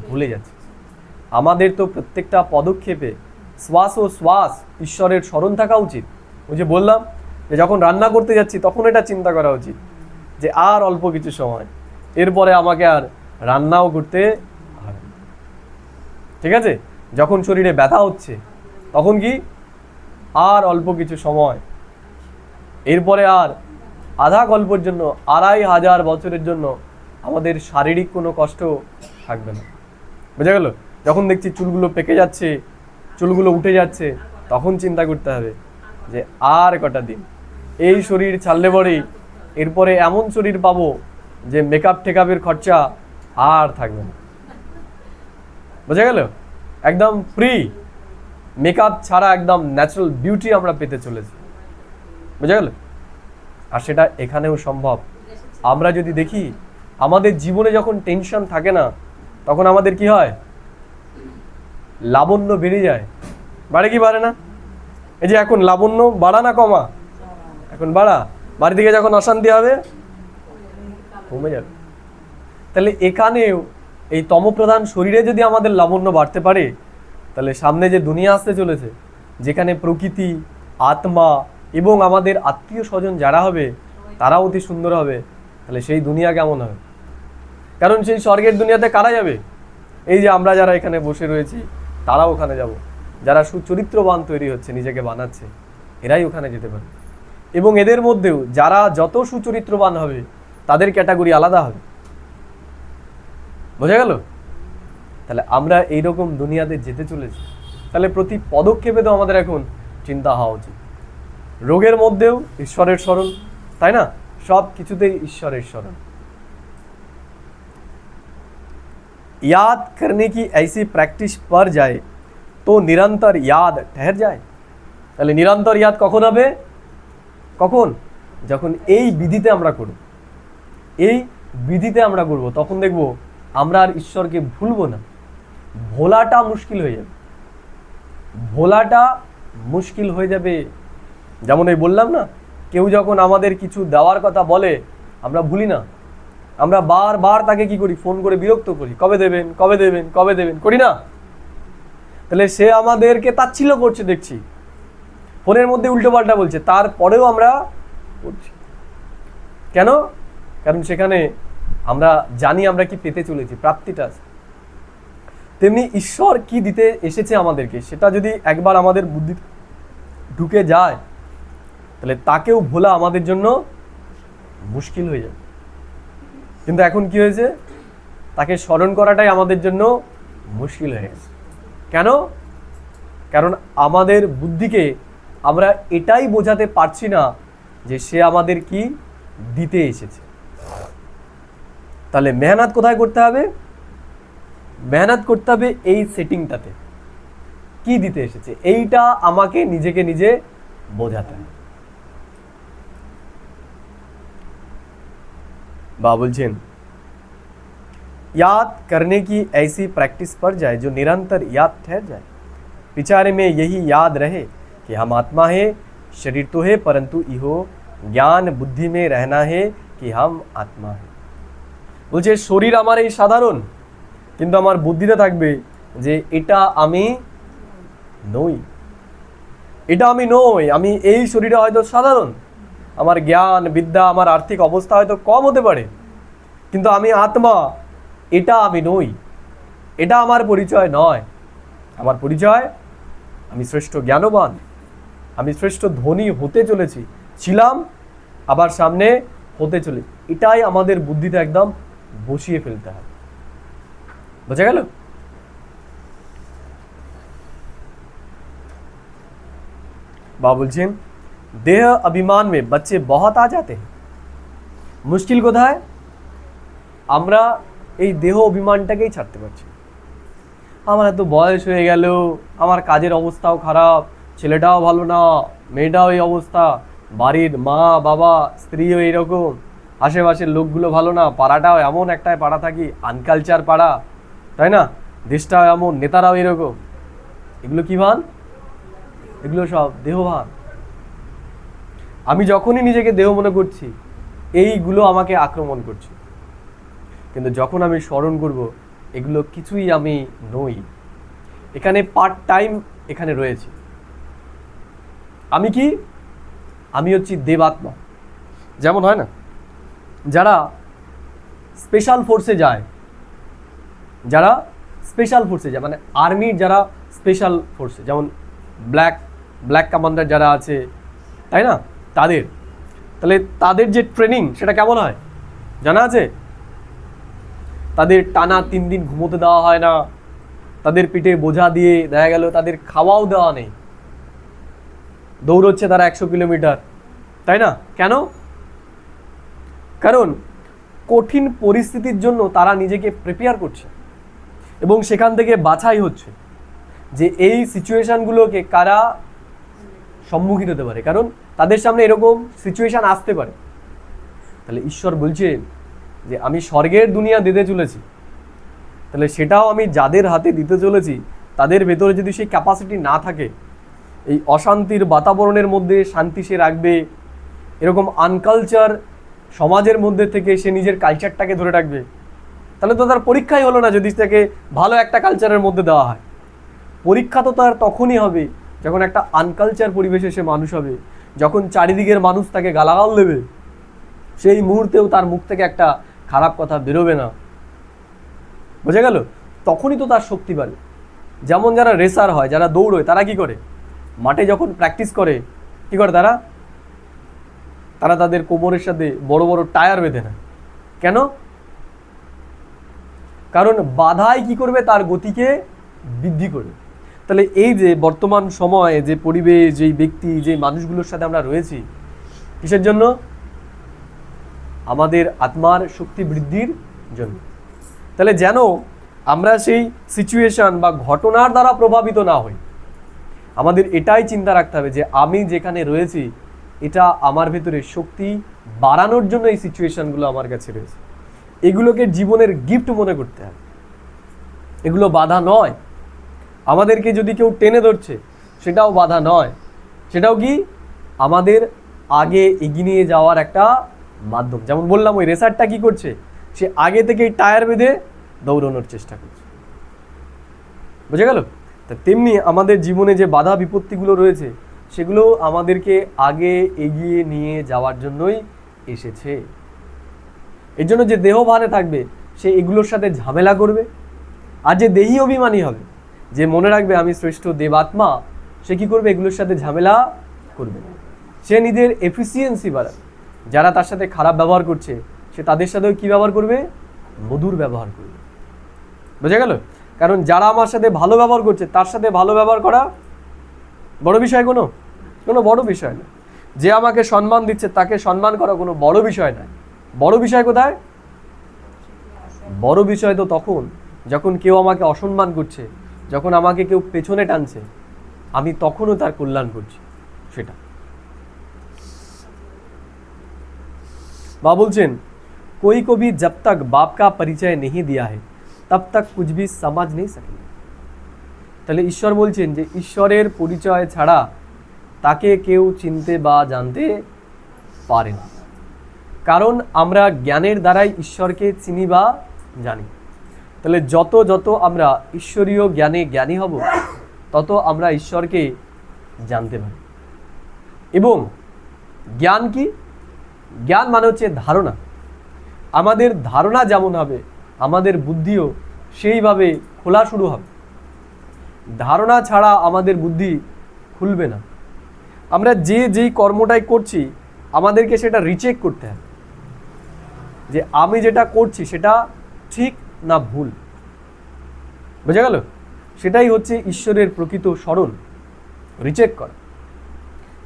ভুলে যাচ্ছি। আমাদের তো প্রত্যেকটা পদক্ষেপে শ্বাস ও শ্বাস ঈশ্বরের স্মরণ থাকা উচিত। ওই যে বললাম যে যখন রান্না করতে যাচ্ছি তখন এটা চিন্তা করা উচিত যে আর অল্প কিছু সময়, এরপরে আমাকে আর রান্নাও করতে হবে। ঠিক আছে? যখন শরীরে ব্যথা হচ্ছে তখন কি? আর অল্প কিছু সময়, এরপরে আর আধা কল্পের জন্য, 2500 বছরের জন্য আমাদের শারীরিক কোনো কষ্ট থাকবে না। বোঝা গেল? যখন দেখছি চুলগুলো পেকে যাচ্ছে, চুলগুলো উঠে যাচ্ছে, তখন চিন্তা করতে হবে যে আর কটা দিন এই শরীর ছাড়লে পরেই এরপরে এমন শরীর পাবো যে মেকআপ টেকআপের খরচা আর থাকবে না। বোঝা গেল? একদম ফ্রি, মেকআপ ছাড়া একদম ন্যাচারাল বিউটি আমরা পেতে চলেছি। বোঝা গেল? আর সেটা এখানেও সম্ভব। আমরা যদি দেখি আমাদের জীবনে যখন টেনশন থাকে না, তখন আমাদের কি হয়? লাবণ্য বেড়ে যায়। বাড়ে কি বাড়ে না? এই যে এখন লাবণ্য বাড়া না কমা? এখন বাড়া। বাড়ি থেকে যখন অশান্তি হবে কমে যাবে। তাহলে এখানেও এই তমপ্রধান শরীরে যদি আমাদের লাবণ্য বাড়তে পারে, তাহলে সামনে যে দুনিয়া আসতে চলেছে, যেখানে প্রকৃতি, আত্মা এবং আমাদের আত্মীয় স্বজন যারা হবে তারাও অতি সুন্দর হবে, তাহলে সেই দুনিয়া কেমন হবে? কারণ সেই স্বর্গের দুনিয়াতে কারা যাবে? এই যে আমরা যারা এখানে বসে রয়েছি তারাও ওখানে যাব। যারা সুচরিত্রবান তৈরি হচ্ছে, নিজেকে বানাচ্ছে, এরাই ওখানে যেতে পারে। এবং এদের মধ্যেও যারা যত সুচরিত্রবান হবে তাদের ক্যাটাগরি আলাদা হবে। বোঝা গেল? তাহলে আমরা এইরকম দুনিয়াতে যেতে চলেছি। তাহলে প্রতি পদক্ষেপে তো আমাদের এখন চিন্তা হওয়া উচিত। রোগের মধ্যেও ঈশ্বরের স্মরণ, তাই না? সব কিছুতেই ঈশ্বরের স্মরণ। याद करने की ऐसी प्रैक्टिस पर जाए तो निरंतर याद ठहर जाए। তাহলে নিরন্তর ইয়াদ কখন হবে? কখন? যখন এই বিধিতে আমরা করব, এই বিধিতে আমরা করব, তখন দেখব আমরা আর ঈশ্বরকে ভুলবো না। ভোলাটা মুশকিল হয়ে যাবে, ভোলাটা মুশকিল হয়ে যাবে। যেমন এই বললাম না, কেউ যখন আমাদের কিছু দেওয়ার কথা বলে আমরা ভুলি না, আমরা বারবার তাকে কি করি, ফোন করে বিরক্ত করি, কবে দেবেন কবে দেবেন কবে দেবেন, করি না? তাহলে সে আমাদেরকে তাচ্ছিল্য করছে দেখছি, ফোনের মধ্যে উল্টোপাল্টা বলছে, তারপরেও আমরা করছি কেন? কারণ সেখানে আমরা জানি আমরা কি পেতে চলেছি, প্রাপ্তিটা আছে। তেমনি ঈশ্বর কি দিতে এসেছে আমাদেরকে, সেটা যদি একবার আমাদের বুদ্ধি ঢুকে যায় তাহলে তাকেও ভোলা আমাদের জন্য মুশকিল হয়ে যাবে। কিন্তু এখন কি হয়েছে, তাকে স্মরণ করাটাই আমাদের জন্য মুশকিল হয়ে গেছে। কেন? কারণ আমাদের বুদ্ধিকে আমরা এটাই বোঝাতে পারছি না যে সে আমাদের কি দিতে এসেছে। তাহলে মেহনত কোথায় করতে হবে? মেহনত করতে হবে এই সেটিংটাতে, কি দিতে এসেছে এইটা আমাকে নিজেকে নিজে বোঝাতে হবে। বা বলছেন, याद करने की ऐसी प्रैक्टिस पड़ जाए जो निरंतर याद ठहर जाए, विचारे में यही याद रहे कि हम आत्मा है, शरीर तो है परंतु इहो ज्ञान बुद्धि में रहना है कि हम आत्मा है। বলছে শরীর আমার এই সাধারণ, কিন্তু আমার বুদ্ধিতে থাকবে যে এটা আমি নই, এটা আমি নই। আমি এই শরীরে হয়তো সাধারণ, আমার জ্ঞান বিদ্যা আমার আর্থিক অবস্থা হয়তো কম হতে পারে, কিন্তু আমি আত্মা, এটা আমি নই, এটা আমার পরিচয় নয়। আমার পরিচয় আমি শ্রেষ্ঠ জ্ঞানবান, আমি শ্রেষ্ঠ ধনী হতে চলেছি, ছিলাম, আবার সামনে হতে চলে। এটাই আমাদের বুদ্ধিতে একদম বসিয়ে ফেলতে হবে। বোঝা গেল? বা বলছেন, দেহ অভিমান মে বাচ্চে বহুত আ যাতে হ্যায়। মুশকিল কোথায়? আমরা এই দেহ অভিমানটাকেই ছাড়তে পারছি। আমার এত বয়স হয়ে গেল, আমার কাজের অবস্থাও খারাপ, ছেলেটাও ভালো না, মেয়েটাও এই অবস্থা, বাড়ির মা বাবা স্ত্রীও এইরকম, আশেপাশের লোকগুলো ভালো না, পাড়াটাও এমন একটাই পাড়া থাকি, আনকালচার পাড়া, তাই না? দেশটাও এমন, নেতারাও এরকম। এগুলো কি ভান? এগুলো সব দেহভান। আমি যখনই নিজেকে দেহ মনে করছি, এইগুলো আমাকে আক্রমণ করছে। কিন্তু যখন আমি স্মরণ করব এগুলো কিছুই আমি নই, এখানে পার্ট টাইম এখানে রয়েছে, আমি কি? আমি হচ্ছি দেবাত্মা। যেমন হয় না, যারা স্পেশাল ফোর্সে যায়, যারা স্পেশাল ফোর্সে যায় মানে আর্মির যারা স্পেশাল ফোর্সে, যেমন ব্ল্যাক কমান্ডার যারা আছে, তাই না? তাহলে তাদের যে ট্রেনিং সেটা কেমন হয় জানা আছে? তাদের টানা 3 দিন ঘুমোতে দেওয়া হয় না, তাদের পিঠে বোঝা দিয়ে দেখা গেল তাদের খাওয়াও দেওয়া নেই, দৌড়চ্ছে তারা 100 কিলোমিটার, তাই না? কেন? কারণ কঠিন পরিস্থিতির জন্য তারা নিজেকে প্রিপেয়ার করছে এবং সেখান থেকে বাছাই হচ্ছে যে এই সিচুয়েশনগুলোকে কারা সম্মুখীন হতে পারে, কারণ তাদের সামনে এরকম সিচুয়েশন আসতে পারে। তাহলে ঈশ্বর বলছেন যে আমি স্বর্গের দুনিয়া দিতে চলেছি, তাহলে সেটাও আমি যাদের হাতে দিতে চলেছি তাদের ভেতরে যদি সেই ক্যাপাসিটি না থাকে, এই অশান্তির বাতাবরণের মধ্যে শান্তি সে রাখবে, এরকম আনকালচার সমাজের মধ্যে থেকে সে নিজের কালচারটাকে ধরে রাখবে, তাহলে তো তার পরীক্ষাই হলো না যদি তাকে ভালো একটা কালচারের মধ্যে দেওয়া হয়। পরীক্ষা তো তার তখনই হবে যখন একটা আনকালচার পরিবেশে সে মানুষ হবে, যখন চারিদিকের মানুষ তাকে গালাগাল দেবে, সেই মুহূর্তেও তার মুখ থেকে একটা খারাপ কথা বেরোবে না। বোঝা গেল? তখনই তো তার শক্তি বাড়ে। যেমন যারা রেসার হয়, যারা দৌড়য়, তারা কি করে? মাঠে যখন প্র্যাকটিস করে কি করে তারা? তারা তাদের কোমরের সাথে বড় বড় টায়ার বেঁধে নেয়। কেন? কারণ বাধাই কি করবে? তার গতিকে বৃদ্ধি করবে। তাহলে এই যে বর্তমান সময়ে যে পরিবেশ, যেই ব্যক্তি, যেই মানুষগুলোর সাথে আমরা রয়েছি, কিসের জন্য? আমাদের আত্মার শক্তি বৃদ্ধির জন্য। তাহলে যেন আমরা সেই সিচুয়েশন বা ঘটনার দ্বারা প্রভাবিত না হই, আমাদের এটাই চিন্তা রাখতে হবে যে আমি যেখানে রয়েছি এটা আমার ভেতরে শক্তি বাড়ানোর জন্য এই সিচুয়েশনগুলো আমার কাছে রয়েছে। এগুলোকে জীবনের গিফট মনে করতে হবে। এগুলো বাধা নয়। আমাদেরকে যদি কেউ টেনে ধরছে সেটাও বাধা নয়, সেটাও কি আমাদের আগে এগিয়ে নিয়ে যাওয়ার একটা মাধ্যম। যেমন বললাম, ওই রেসারটা কি করছে, সে আগে থেকেই টায়ার বেঁধে দৌড়ানোর চেষ্টা করছে। বুঝে গেল? তা তেমনি আমাদের জীবনে যে বাধা বিপত্তিগুলো রয়েছে সেগুলো আমাদেরকে আগে এগিয়ে নিয়ে যাওয়ার জন্যই এসেছে। এর জন্য যে দেহ ভানে থাকবে সে এগুলোর সাথে ঝামেলা করবে, আর যে দেহি অভিমানী হবে, যে মনে রাখবে আমি শ্রেষ্ঠ দেবাত্মা, সে কি করবে, এগুলোর সাথে ঝামেলা করবে। সে নিজের এফিসিয়েন্সি বাড়াবে। যারা তার সাথে খারাপ ব্যবহার করছে সে তাদের সাথেও কি ব্যবহার করবে, মধুর ব্যবহার করবে। বুঝে গেল? কারণ যারা আমার সাথে ভালো ব্যবহার করছে তার সাথে ভালো ব্যবহার করা বড় বিষয়, কোনো বড় বিষয় না। যে আমাকে সম্মান দিচ্ছে তাকে সম্মান করা কোনো বড় বিষয় নয়। বড় বিষয় কোথায়? বড় বিষয় তো তখন যখন কেউ আমাকে অসম্মান করছে, যখন আমাকে কেউ পেছনে টানছে, আমি তখনও তার কল্যাণ করছি, সেটা। বা বলছেন, कोई को भी जब तक बाप का परिचय नहीं दिया है तब तक कुछ भी समझ नहीं सकेंगे। তাহলে ঈশ্বর বলছেন যে ঈশ্বরের পরিচয় ছাড়া তাকে কেউ চিনতে বা জানতে পারে না। কারণ আমরা জ্ঞানের দ্বারাই ঈশ্বরকে চিনি বা জানি। তাহলে যত যত আমরা ঈশ্বরীয় জ্ঞানে জ্ঞানী হব তত আমরা ঈশ্বরকে জানতে পারি। এবং জ্ঞান কি? জ্ঞান মানে হচ্ছে ধারণা। আমাদের ধারণা যেমন হবে আমাদের বুদ্ধিও সেইভাবে খোলা শুরু হবে। ধারণা ছাড়া আমাদের বুদ্ধি খুলবে না। আমরা যেই কর্মটাই করছি আমাদেরকে সেটা রিচেক করতে হবে যে আমি যেটা করছি সেটা ঠিক না ভুল। বুঝা গেল? সেটাই হচ্ছে ঈশ্বরের প্রকৃত স্মরণ, রিচেক করা।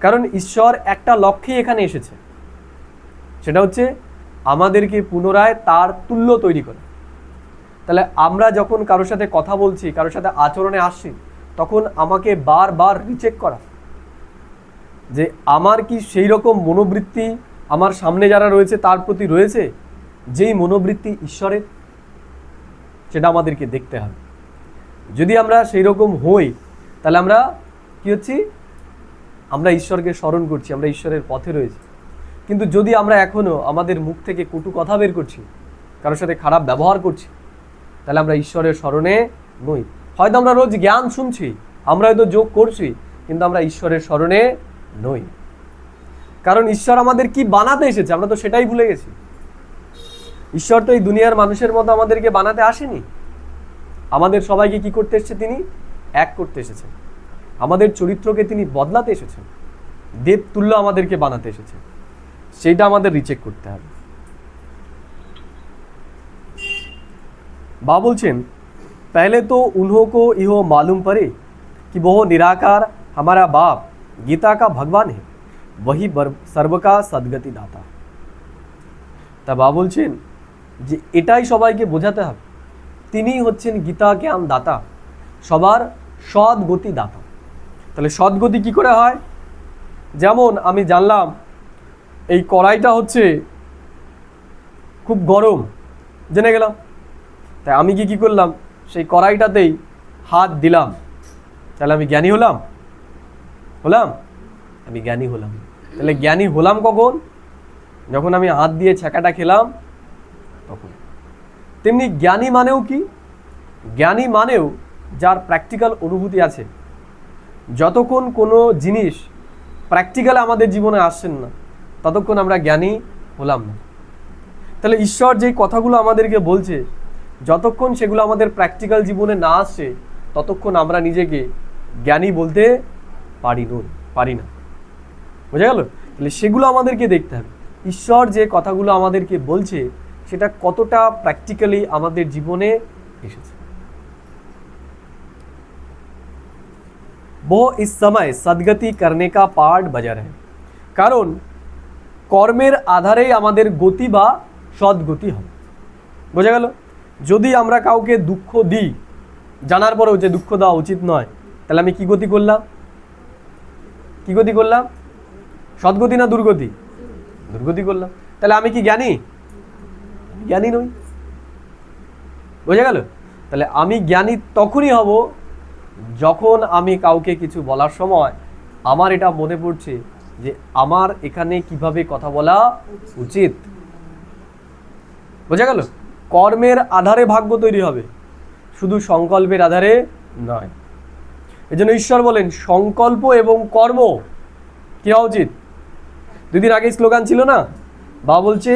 কারণ ঈশ্বর একটা লক্ষ্যে এখানে এসেছে, সেটা হচ্ছে আমাদেরকে পুনরায় তার তুল্য তৈরি করা। তাহলে আমরা যখন কারোর সাথে কথা বলছি, কারোর সাথে আচরণে আসছি, তখন আমাকে বারবার রিচেক করা যে আমার কি সেই রকম মনোবৃত্তি আমার সামনে যারা রয়েছে তার প্রতি রয়েছে যেই মনোবৃত্তি ঈশ্বরের, সেটা আমাদেরকে দেখতে হবে। যদি আমরা সেই রকম হই তাহলে আমরা কি হচ্ছি, আমরা ঈশ্বরকে স্মরণ করছি, আমরা ঈশ্বরের পথে রয়েছি। কিন্তু যদি আমরা এখনও আমাদের মুখ থেকে কটু কথা বের করছি, কারোর সাথে খারাপ ব্যবহার করছি, তাহলে আমরা ঈশ্বরের স্মরণে নই। হয়তো আমরা রোজ জ্ঞান শুনছি, আমরা হয়তো যোগ করছি, কিন্তু আমরা ঈশ্বরের স্মরণে নই। কারণ ঈশ্বর আমাদের কি বানাতে এসেছে আমরা তো সেটাই ভুলে গেছি। ঈশ্বর তো এই দুনিয়ার মানুষের মতো আমাদেরকে বানাতে আসেনি। আমাদের সবাইকে কি করতে এসেছে? তিনি এক করতে এসেছেন। আমাদের চরিত্রকে তিনি বদলাতে এসেছেন, দেবতুল্য আমাদেরকে বানাতে এসেছেন। সেইটা আমাদের রিচেক করতে হবে। बा बोलছেন, पहले तो उन्हों को यह मालूम पड़े कि वह निराकार हमारा बाप गीता का भगवान है, वही सर्व का सद्गति दाता। তা বা বলছেন যে এটাই সবাইকে বোঝাতে হবে, তিনিই হচ্ছেন গীতা জ্ঞান দাতা, সবার সদ্গতি দাতা। তাহলে সদ্গতি কি করে হয়? যেমন আমি জানলাম এই কড়াইটা হচ্ছে খুব গরম, জেনে গেলাম, তাই আমি কি করলাম, সেই কড়াইটাতেই হাত দিলাম, তাহলে আমি জ্ঞানী হলাম? আমি জ্ঞানী হলাম। তাহলে জ্ঞানী হলাম কখন? যখন আমি হাত দিয়ে ছ্যাঁকাটা খেলাম তখন। তেমনি জ্ঞানী মানেও কি? জ্ঞানী মানেও যার প্র্যাকটিক্যাল অনুভূতি আছে। যতক্ষণ কোনো জিনিস প্র্যাকটিক্যালে আমাদের জীবনে আসছেন না ততক্ষণ আমরা জ্ঞানী হলাম না। তাহলে ঈশ্বর যেই কথাগুলো আমাদেরকে বলছে, যতক্ষণ সেগুলো আমাদের প্র্যাকটিক্যাল জীবনে না আসছে ততক্ষণ আমরা নিজেকে জ্ঞানী বলতে পারি না। বোঝা গেল? তাহলে সেগুলো আমাদেরকে দেখতে হবে, ঈশ্বর যে কথাগুলো আমাদেরকে বলছে সেটা কতটা প্র্যাকটিক্যালি আমাদের জীবনে এসেছে। वो इस समय सद्गति करने का पाठ बजा रहे, কারণ কর্মের আধারেই আমাদের গতি বা সদ্গতি হবে। বোঝা গেল? যদি আমরা কাউকে দুঃখ দিই জানার পরেও যে দুঃখ দেওয়া উচিত নয়, তাহলে আমি কি গতি করলাম? সদ্গতি না দুর্গতি? দুর্গতি করলাম। তাহলে আমি কি জ্ঞানী? জ্ঞানী নই। বোঝা গেল? তাহলে আমি জ্ঞানী তখনই হব যখন আমি কাউকে কিছু বলার সময় আমার এটা মনে পড়ছে যে আমার এখানে কিভাবে কথা বলা উচিত। বোঝা গেল? কর্মের আধারে ভাগ্য তৈরি হবে, শুধু সংকল্পের আধারে নয়। এই জন্য ঈশ্বর বলেন সংকল্প এবং কর্ম কি হওয়া উচিত। 2 দিন আগে স্লোগান ছিল না, বা বলছে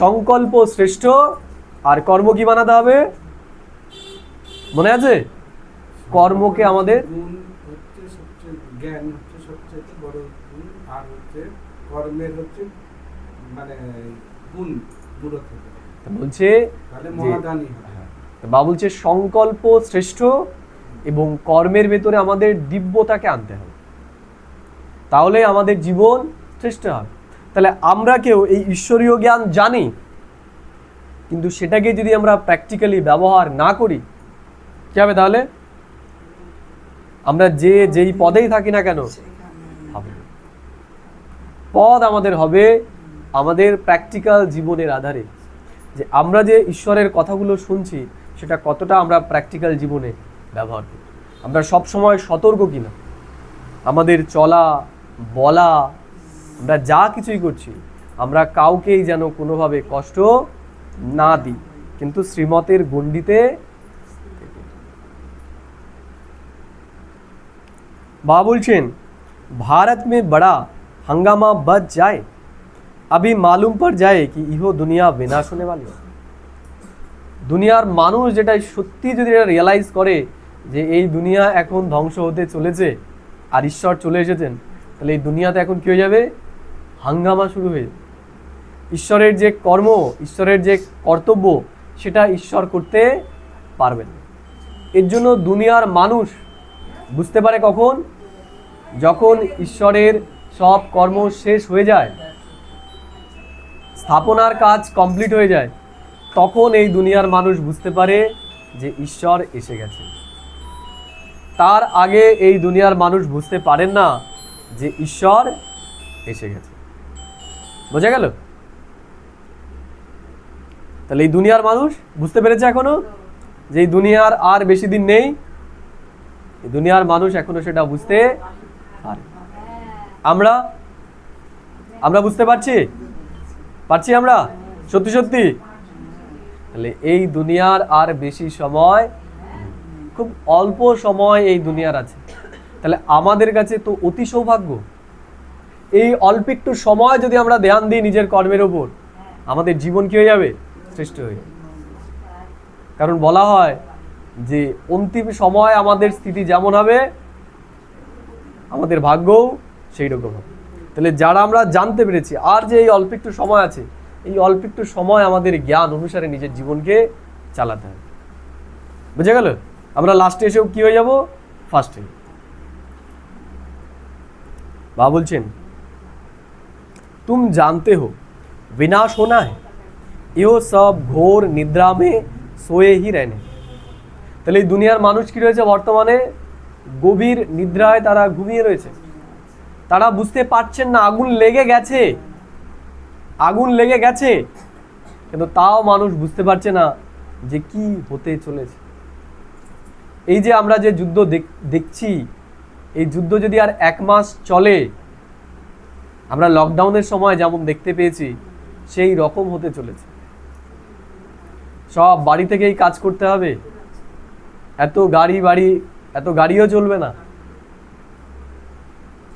সংকল্প শ্রেষ্ঠ আর কর্ম কি বানাতে হবে, মনে আছে? কর্মকে আমাদের গুণ হচ্ছে সবচেয়ে, জ্ঞান হচ্ছে সবচেয়ে বড় গুণ, আর হচ্ছে কর্মের হচ্ছে মানে গুণ দূর থেকে বলছে তাহলে মহাদানী হবে। বা বলছে সংকল্প শ্রেষ্ঠ এবং কর্মের ভেতরে আমাদের দিব্যতাকে আনতে হবে, তাহলে আমাদের জীবন শ্রেষ্ঠ হবে। তাহলে আমরা কেউ এই ঈশ্বরীয় জ্ঞান জানি, কিন্তু সেটাকে যদি আমরা প্র্যাকটিক্যালি ব্যবহার না করি কি হবে? তাহলে আমরা যেই পদেই থাকি না কেন হবে, পদ আমাদের হবে আমাদের প্র্যাকটিক্যাল জীবনের আধারে, যে আমরা যে ঈশ্বরের কথাগুলো শুনছি সেটা কতটা আমরা প্র্যাকটিক্যাল জীবনে ব্যবহার করি, আমরা সব সময় সতর্ক কিনা, আমাদের চলা বলা আমরা যা কিছুই করছি আমরা কাউকেই যেন কোনোভাবে কষ্ট না দিই, কিন্তু শ্রীমতের গণ্ডিতে। बाबा बोलছেন भारत में बड़ा हंगामा बच जाए, अभी मालूम पड़ जाए कि इहो दुनिया विनाश होने वाली है। দুনিয়ার মানুষ যেটা সত্যি যদি এটা রিয়েলাইজ করে যে এই দুনিয়া এখন ধ্বংস হতে চলেছে আর ঈশ্বর চলে এসেছেন, তাহলে এই দুনিয়াতে এখন কি হয়ে যাবে? হাঙ্গামা শুরু হয়ে যাবে। ঈশ্বরের যে কর্ম, ঈশ্বরের যে কর্তব্য সেটা ঈশ্বর করতে পারবেন না। এর জন্য দুনিয়ার মানুষ বুঝতে পারে কখন? যখন ঈশ্বরের সব কর্ম শেষ হয়ে যায়, স্থাপনার কাজ কমপ্লিট হয়ে যায়, তখন এই দুনিয়ার মানুষ বুঝতে পারে যে ঈশ্বর এসে গেছে। তার আগে এই দুনিয়ার মানুষ বুঝতে পারেন না যে ঈশ্বর এসে গেছে। বোঝা গেল? তাহলে এই দুনিয়ার মানুষ বুঝতে পেরেছে এখনো যে এই দুনিয়ার আর বেশি দিন নেই, এই দুনিয়ার মানুষ এখনো সেটা বুঝতে পারে। আমরা বুঝতে পারছি আমরা সত্যি সত্যি? তাহলে এই দুনিয়ার আর বেশি সময়, খুব অল্প সময় এই দুনিয়ার আছে। তাহলে আমাদের কাছে তো অতি সৌভাগ্য, এই অল্প একটু সময় যদি আমরা ধ্যান দিই নিজের কর্মের ওপর, আমাদের জীবন কি হয়ে যাবে? শ্রেষ্ঠ হয়ে যাবে। কারণ বলা হয় যে অন্তিম সময় আমাদের স্থিতি যেমন হবে আমাদের ভাগ্যও সেই রকম হবে। তাহলে যারা আমরা জানতে পেরেছি আর যে এই অল্প একটু সময় আছে, এই অল্প একটু সময় আমাদের জ্ঞান অনুসারে নিজের জীবনকে চালাতে হবে। বুঝে গেল? আমরা লাস্টে এসেও কি হয়ে যাব? ফার্স্টে। বাবা বলছেন तुम जानते हो विनाश होना है, यो सब घोर निद्रा में सोए ही रहने। তাহলে এই দুনিয়ার মানুষ কি রয়েছে? বর্তমানে গভীর নিদ্রায় তারা ঘুমিয়ে রয়েছে। তারা বুঝতে পারছেন না আগুন লেগে গেছে, কিন্তু তাও মানুষ বুঝতে পারছে না যে কি হতে চলেছে। এই যে আমরা যে যুদ্ধ দেখছি, এই যুদ্ধ যদি আর 1 মাস চলে, আমরা লকডাউনের সময় যেমন দেখতে পেয়েছি সেই রকম হতে চলেছে। সব বাড়ি থেকেই কাজ করতে হবে, এত গাড়িও চলবে না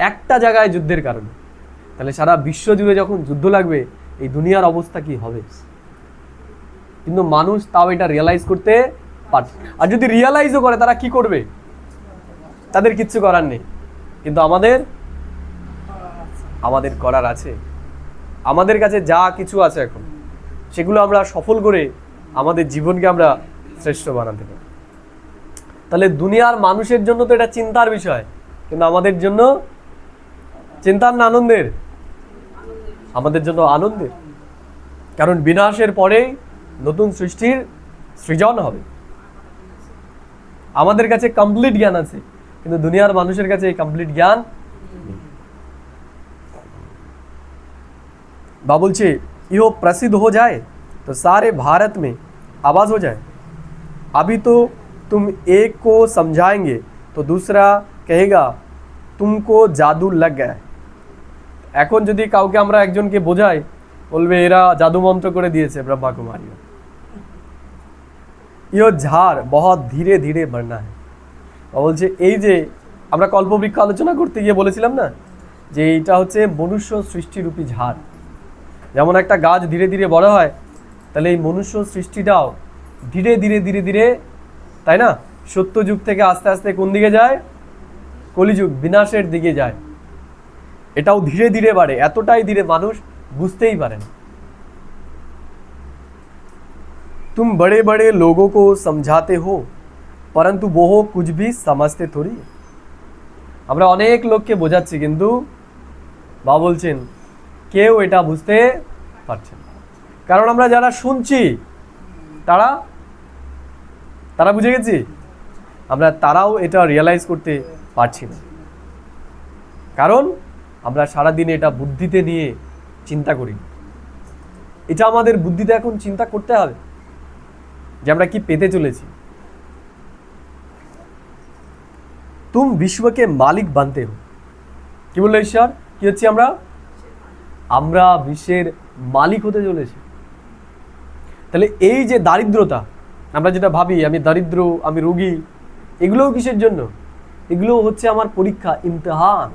একটা জায়গায় যুদ্ধের কারণে। তাহলে সারা বিশ্ব জুড়ে যখন যুদ্ধ লাগবে এই দুনিয়ার অবস্থা কি হবে? কিন্তু মানুষ তাও এটা রিয়েলাইজ করতে পারছে। আর যদি রিয়েলাইজও করে তারা কি করবে? তাদের কিচ্ছু করার নেই। কিন্তু আমাদের করার আছে। আমাদের কাছে যা কিছু আছে এখন সেগুলো আমরা সফল করে আমাদের জীবনকে আমরা শ্রেষ্ঠ বানাতে পারি। তাহলে দুনিয়ার মানুষের জন্য তো এটা চিন্তার বিষয়, কিন্তু আমাদের জন্য চিন্তার না আনন্দের? আমাদের জন্য আনন্দের। কারণ বিনাশের পরেই নতুন সৃষ্টির সৃজন হবে। আমাদের কাছে কমপ্লিট জ্ঞান আছে, কিন্তু দুনিয়ার মানুষের কাছে এই কমপ্লিট জ্ঞান নেই। বা বলছে ইहो प्रसिद्ध हो जाए तो सारे भारत में आवाज हो जाए। अभी तो तुम एक को समझाएंगे तो दूसरा कहेगा तुमको জাদু लग गया। এখন যদি কাউকে আমরা একজনকে বোঝাই বলবে এরা জাদু মন্ত্র করে দিয়েছে ব্রহ্মা কুমারী। ये झाड़ बहुत धीरे धीरे बढ़ना है। বলছে এই যে আমরা কল্পবৃক্ষ আলোচনা করতে গিয়ে বলেছিলাম না যে এইটা হচ্ছে মনুষ্য সৃষ্টিরূপী ঝাড়। যেমন একটা গাছ ধীরে ধীরে বড় হয়, তাহলে এই মনুষ্য সৃষ্টিটাও ধীরে ধীরে ধীরে ধীরে, তাই না, সত্যযুগ থেকে আস্তে আস্তে কোন দিকে যায়? কলিযুগ, বিনাশের দিকে যায়। এটাও ধীরে ধীরে বাড়ে, এতটাই ধীরে মানুষ বুঝতেই পারে না। तुम बड़े बड़े लोगों को समझाते हो परंतु वो कुछ भी समझते थोड़ी। আমরা অনেক লোককে বোঝাচ্ছি কিন্তু বাবা বলছেন কেউ এটা বুঝতে পারছে না। কারণ আমরা যারা শুনছি তারা তারা বুঝে গেছি, আমরা তারাও এটা রিয়েলাইজ করতে পারছি না। কারণ আমরা সারাদিন এটা বুদ্ধিতে নিয়ে চিন্তা করি। এটা আমাদের বুদ্ধিতে এখন চিন্তা করতে হবে যে আমরা কি পেতে চলেছি। तुम विश्व के मालिक बनते हो। কি বললো ঈশ্বর? কি হচ্ছে আমরা? আমরা বিশ্বের মালিক হতে চলেছি। তাহলে এই যে দারিদ্রতা, আমরা যেটা ভাবি আমি দারিদ্র, আমি রোগী, এগুলোও কিসের জন্য? এগুলো হচ্ছে আমার পরীক্ষা, ইমতিহান।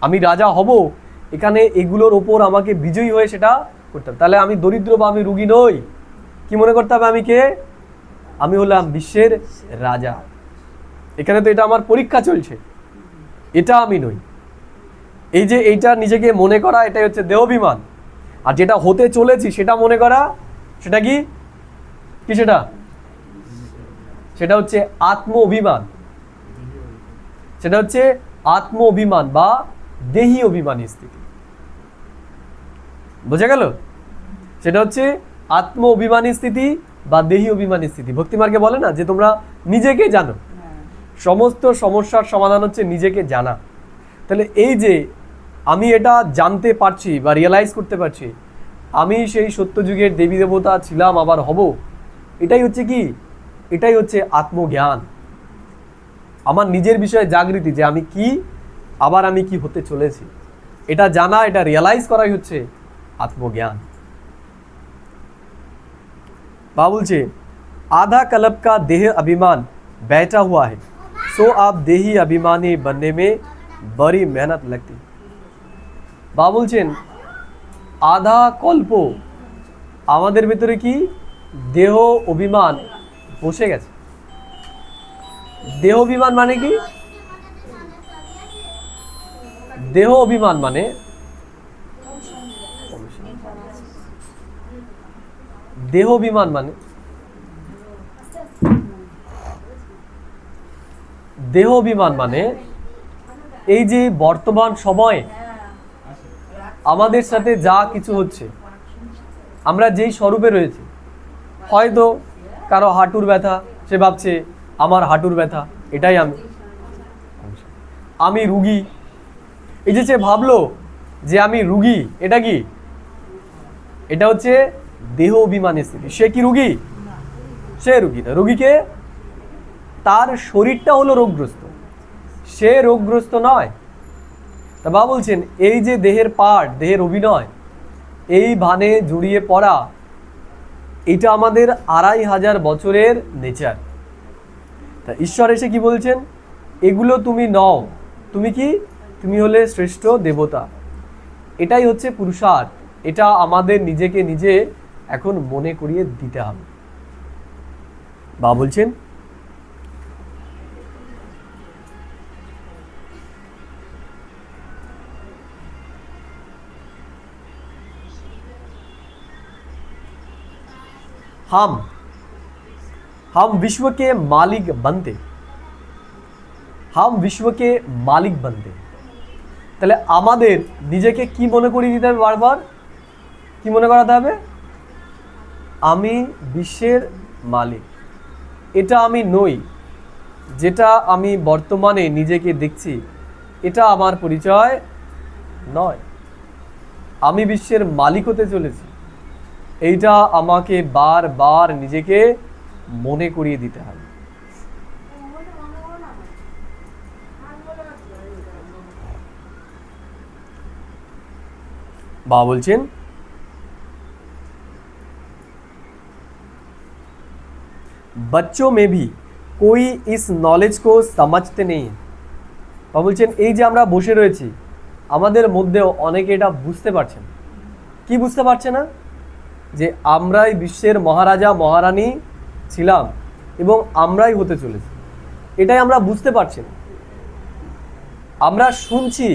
আমি রাজা হব, এখানে এগুলোর ওপর আমাকে বিজয়ী হয়ে সেটা করতে হবে। তাহলে আমি দরিদ্র বা আমি রোগী নই, কি মনে করতে হবে? আমি কে? আমি হলাম বিশ্বের রাজা। এখানে তো এটা আমার পরীক্ষা চলছে, এটা আমি নই। এই যে এইটা নিজেকে মনে করা, এটাই হচ্ছে দেহাভিমান। আর যেটা হতে চলেছি সেটা মনে করা, সেটা কি কি সেটা? সেটা হচ্ছে আত্ম অভিমান। সেটা হচ্ছে আত্ম অভিমান বা দেহি অভিমানী স্থিতি। বোঝা গেল? সেটা হচ্ছে আত্ম অভিমানী স্থিতি বা দেহি অভিমানী স্থিতি। ভক্তিমার্গে বলে না যে তোমরা নিজেকে জানো, সমস্ত সমস্যার সমাধান হচ্ছে নিজেকে জানা। তাহলে এই যে আমি এটা জানতে পারছি বা রিয়েলাইজ করতে পারছি আমি সেই সত্যযুগের দেবী দেবতা ছিলাম, আবার হব, এটাই হচ্ছে কি? এটাই হচ্ছে আত্মজ্ঞান। আমার নিজের বিষয়ে জাগৃতি যে আমি কি, আবার আমি কি হতে চলেছি, এটা জানা, এটা রিয়েলাইজ করাই হচ্ছে আত্মজ্ঞান। বা বলছে आधा कल्प का देह अभिमान बैठा हुआ है, सो आप देही अभिमानी बनने में बड़ी मेहनत लगती। বা বলছেন আধা কল্প আমাদের ভিতরে কি দেহ অভিমান বসে গেছে। দেহ অভিমান মানে কি? দেহ অভিমান মানে দেহ অভিমান মানে দেহ অভিমান মানে এই যে বর্তমান সময়ে আমাদের সাথে যা কিছু হচ্ছে, আমরা যেই স্বরূপে রয়েছে, হয়তো কারো হাঁটুর ব্যথা, সে ভাবছে আমার হাঁটুর ব্যথা, এটাই আমি রুগী। এই যে সে ভাবলো যে আমি রুগী, এটা কি? এটা হচ্ছে দেহ অভিমানের স্থিতি। সে কি রুগী? সে রুগী না। রুগীকে তার শরীরটা হলো রোগগ্রস্ত, সে রোগগ্রস্ত নয়। তা বাবা বলছেন এই যে দেহের পার্ট, দেহের অভিনয়, এই ভানে জড়িয়ে পড়া, এটা আমাদের 2500 বছরের নেচার। তা ঈশ্বর এসে কি বলছেন? এগুলো তুমি নও, তুমি কি? তুমি হলে শ্রেষ্ঠ দেবতা। এটাই হচ্ছে পুরুষার্থ। এটা আমাদের নিজেকে নিজে এখন মনে করিয়ে দিতে হবে। বাবা বলছেন हम विश्व के मालिक बनते, हम विश्व के मालिक बनते। তাহলে আমাদের নিজেকে কি মনে করিয়ে দিতে হবে? বারবার কি মনে করাতে হবে? আমি বিশ্বের মালিক। এটা আমি নই, যেটা আমি বর্তমানে নিজেকে দেখছি এটা আমার পরিচয় নয়। আমি বিশ্বের মালিক হতে চলেছি, এইটা আমাকে বারবার নিজেকে মনে করিয়ে দিতে হবে। বাবা বলছেন बच्चों में भी कोई इस नॉलेज को समझते नहीं है। বাবা বলছেন এই যে আমরা বসে রয়েছি আমাদের মধ্যেও অনেকে এটা বুঝতে পারছে না। কি বুঝতে পারছে না? যে আমরাই বিশ্বের মহারাজা মহারানী ছিলাম এবং আমরাই হতে চলেছি, এটাই আমরা বুঝতে পারছি না। আমরা শুনছি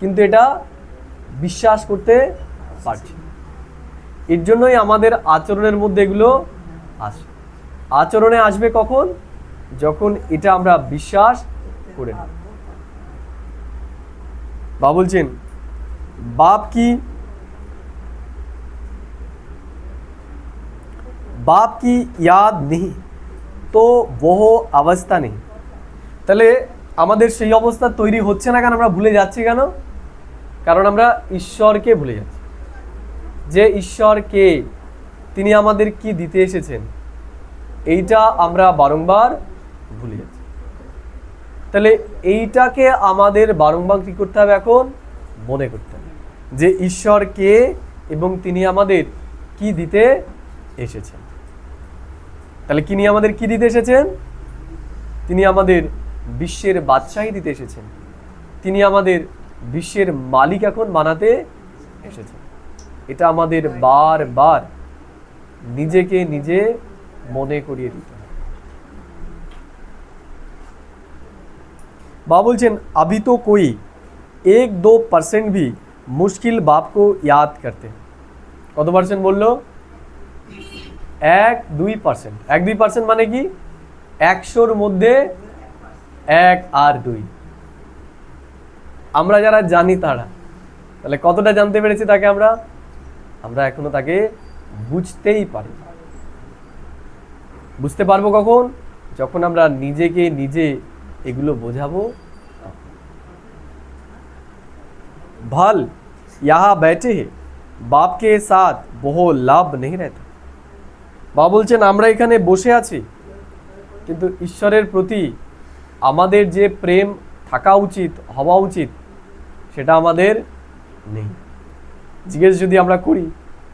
কিন্তু এটা বিশ্বাস করতে পারছি না। এর জন্যই আমাদের আচরণের মধ্যে এগুলো আসে। আচরণে আসবে কখন? যখন এটা আমরা বিশ্বাস করে নেব। বাবা বলছেন बाप की याद नहीं तो वो अवस्था नहीं। তাহলে আমাদের সেই অবস্থা তৈরি হচ্ছে না কেন? আমরা ভুলে যাচ্ছি কেন? কারণ আমরা ঈশ্বরকে ভুলে যাচ্ছি। যে ঈশ্বরকে, তিনি আমাদের কি দিতে এসেছেন, এইটা আমরা বারংবার ভুলে যাচ্ছি। তাহলে এইটাকে আমাদের বারংবার কি করতে হবে? এখন মনে করতে হবে যে ঈশ্বর কে এবং তিনি আমাদের কি দিতে এসেছেন। তাহলে তিনি আমাদের কি দিতে এসেছেন? তিনি আমাদের বিশ্বের বাদশাহী দিতে এসেছেন। তিনি আমাদের বিশ্বের মালিক এখন বানাতে এসেছেন। এটা আমাদের বারবার নিজেকে নিজে মনে করিয়ে দিতে হবে। बाबा बोलছেন अभी तो कोई 1-2% भी मुश्किल बाप को याद करते। কত পার্সেন্ট বললো? 1-2%। 1-2% মানে কি? 100-র মধ্যে 1 আর 2। আমরা যারা জানি তারা, তাহলে কতটা জানতে পেরেছি তাকে? আমরা এখনো তাকে বুঝতেই পারি। বুঝতে পারবো কখন? যখন আমরা নিজেকে নিজে এগুলো বোঝাবো। भल यहाँ बैठे हैं बाप के साथ वो लाभ नहीं रहता। বাবা বলছেন আমরা এখানে বসে আছি কিন্তু ঈশ্বরের প্রতি আমাদের যে প্রেম থাকা উচিত, হওয়া উচিত, সেটা আমাদের নেই। জিজ্ঞেস যদি আমরা করি,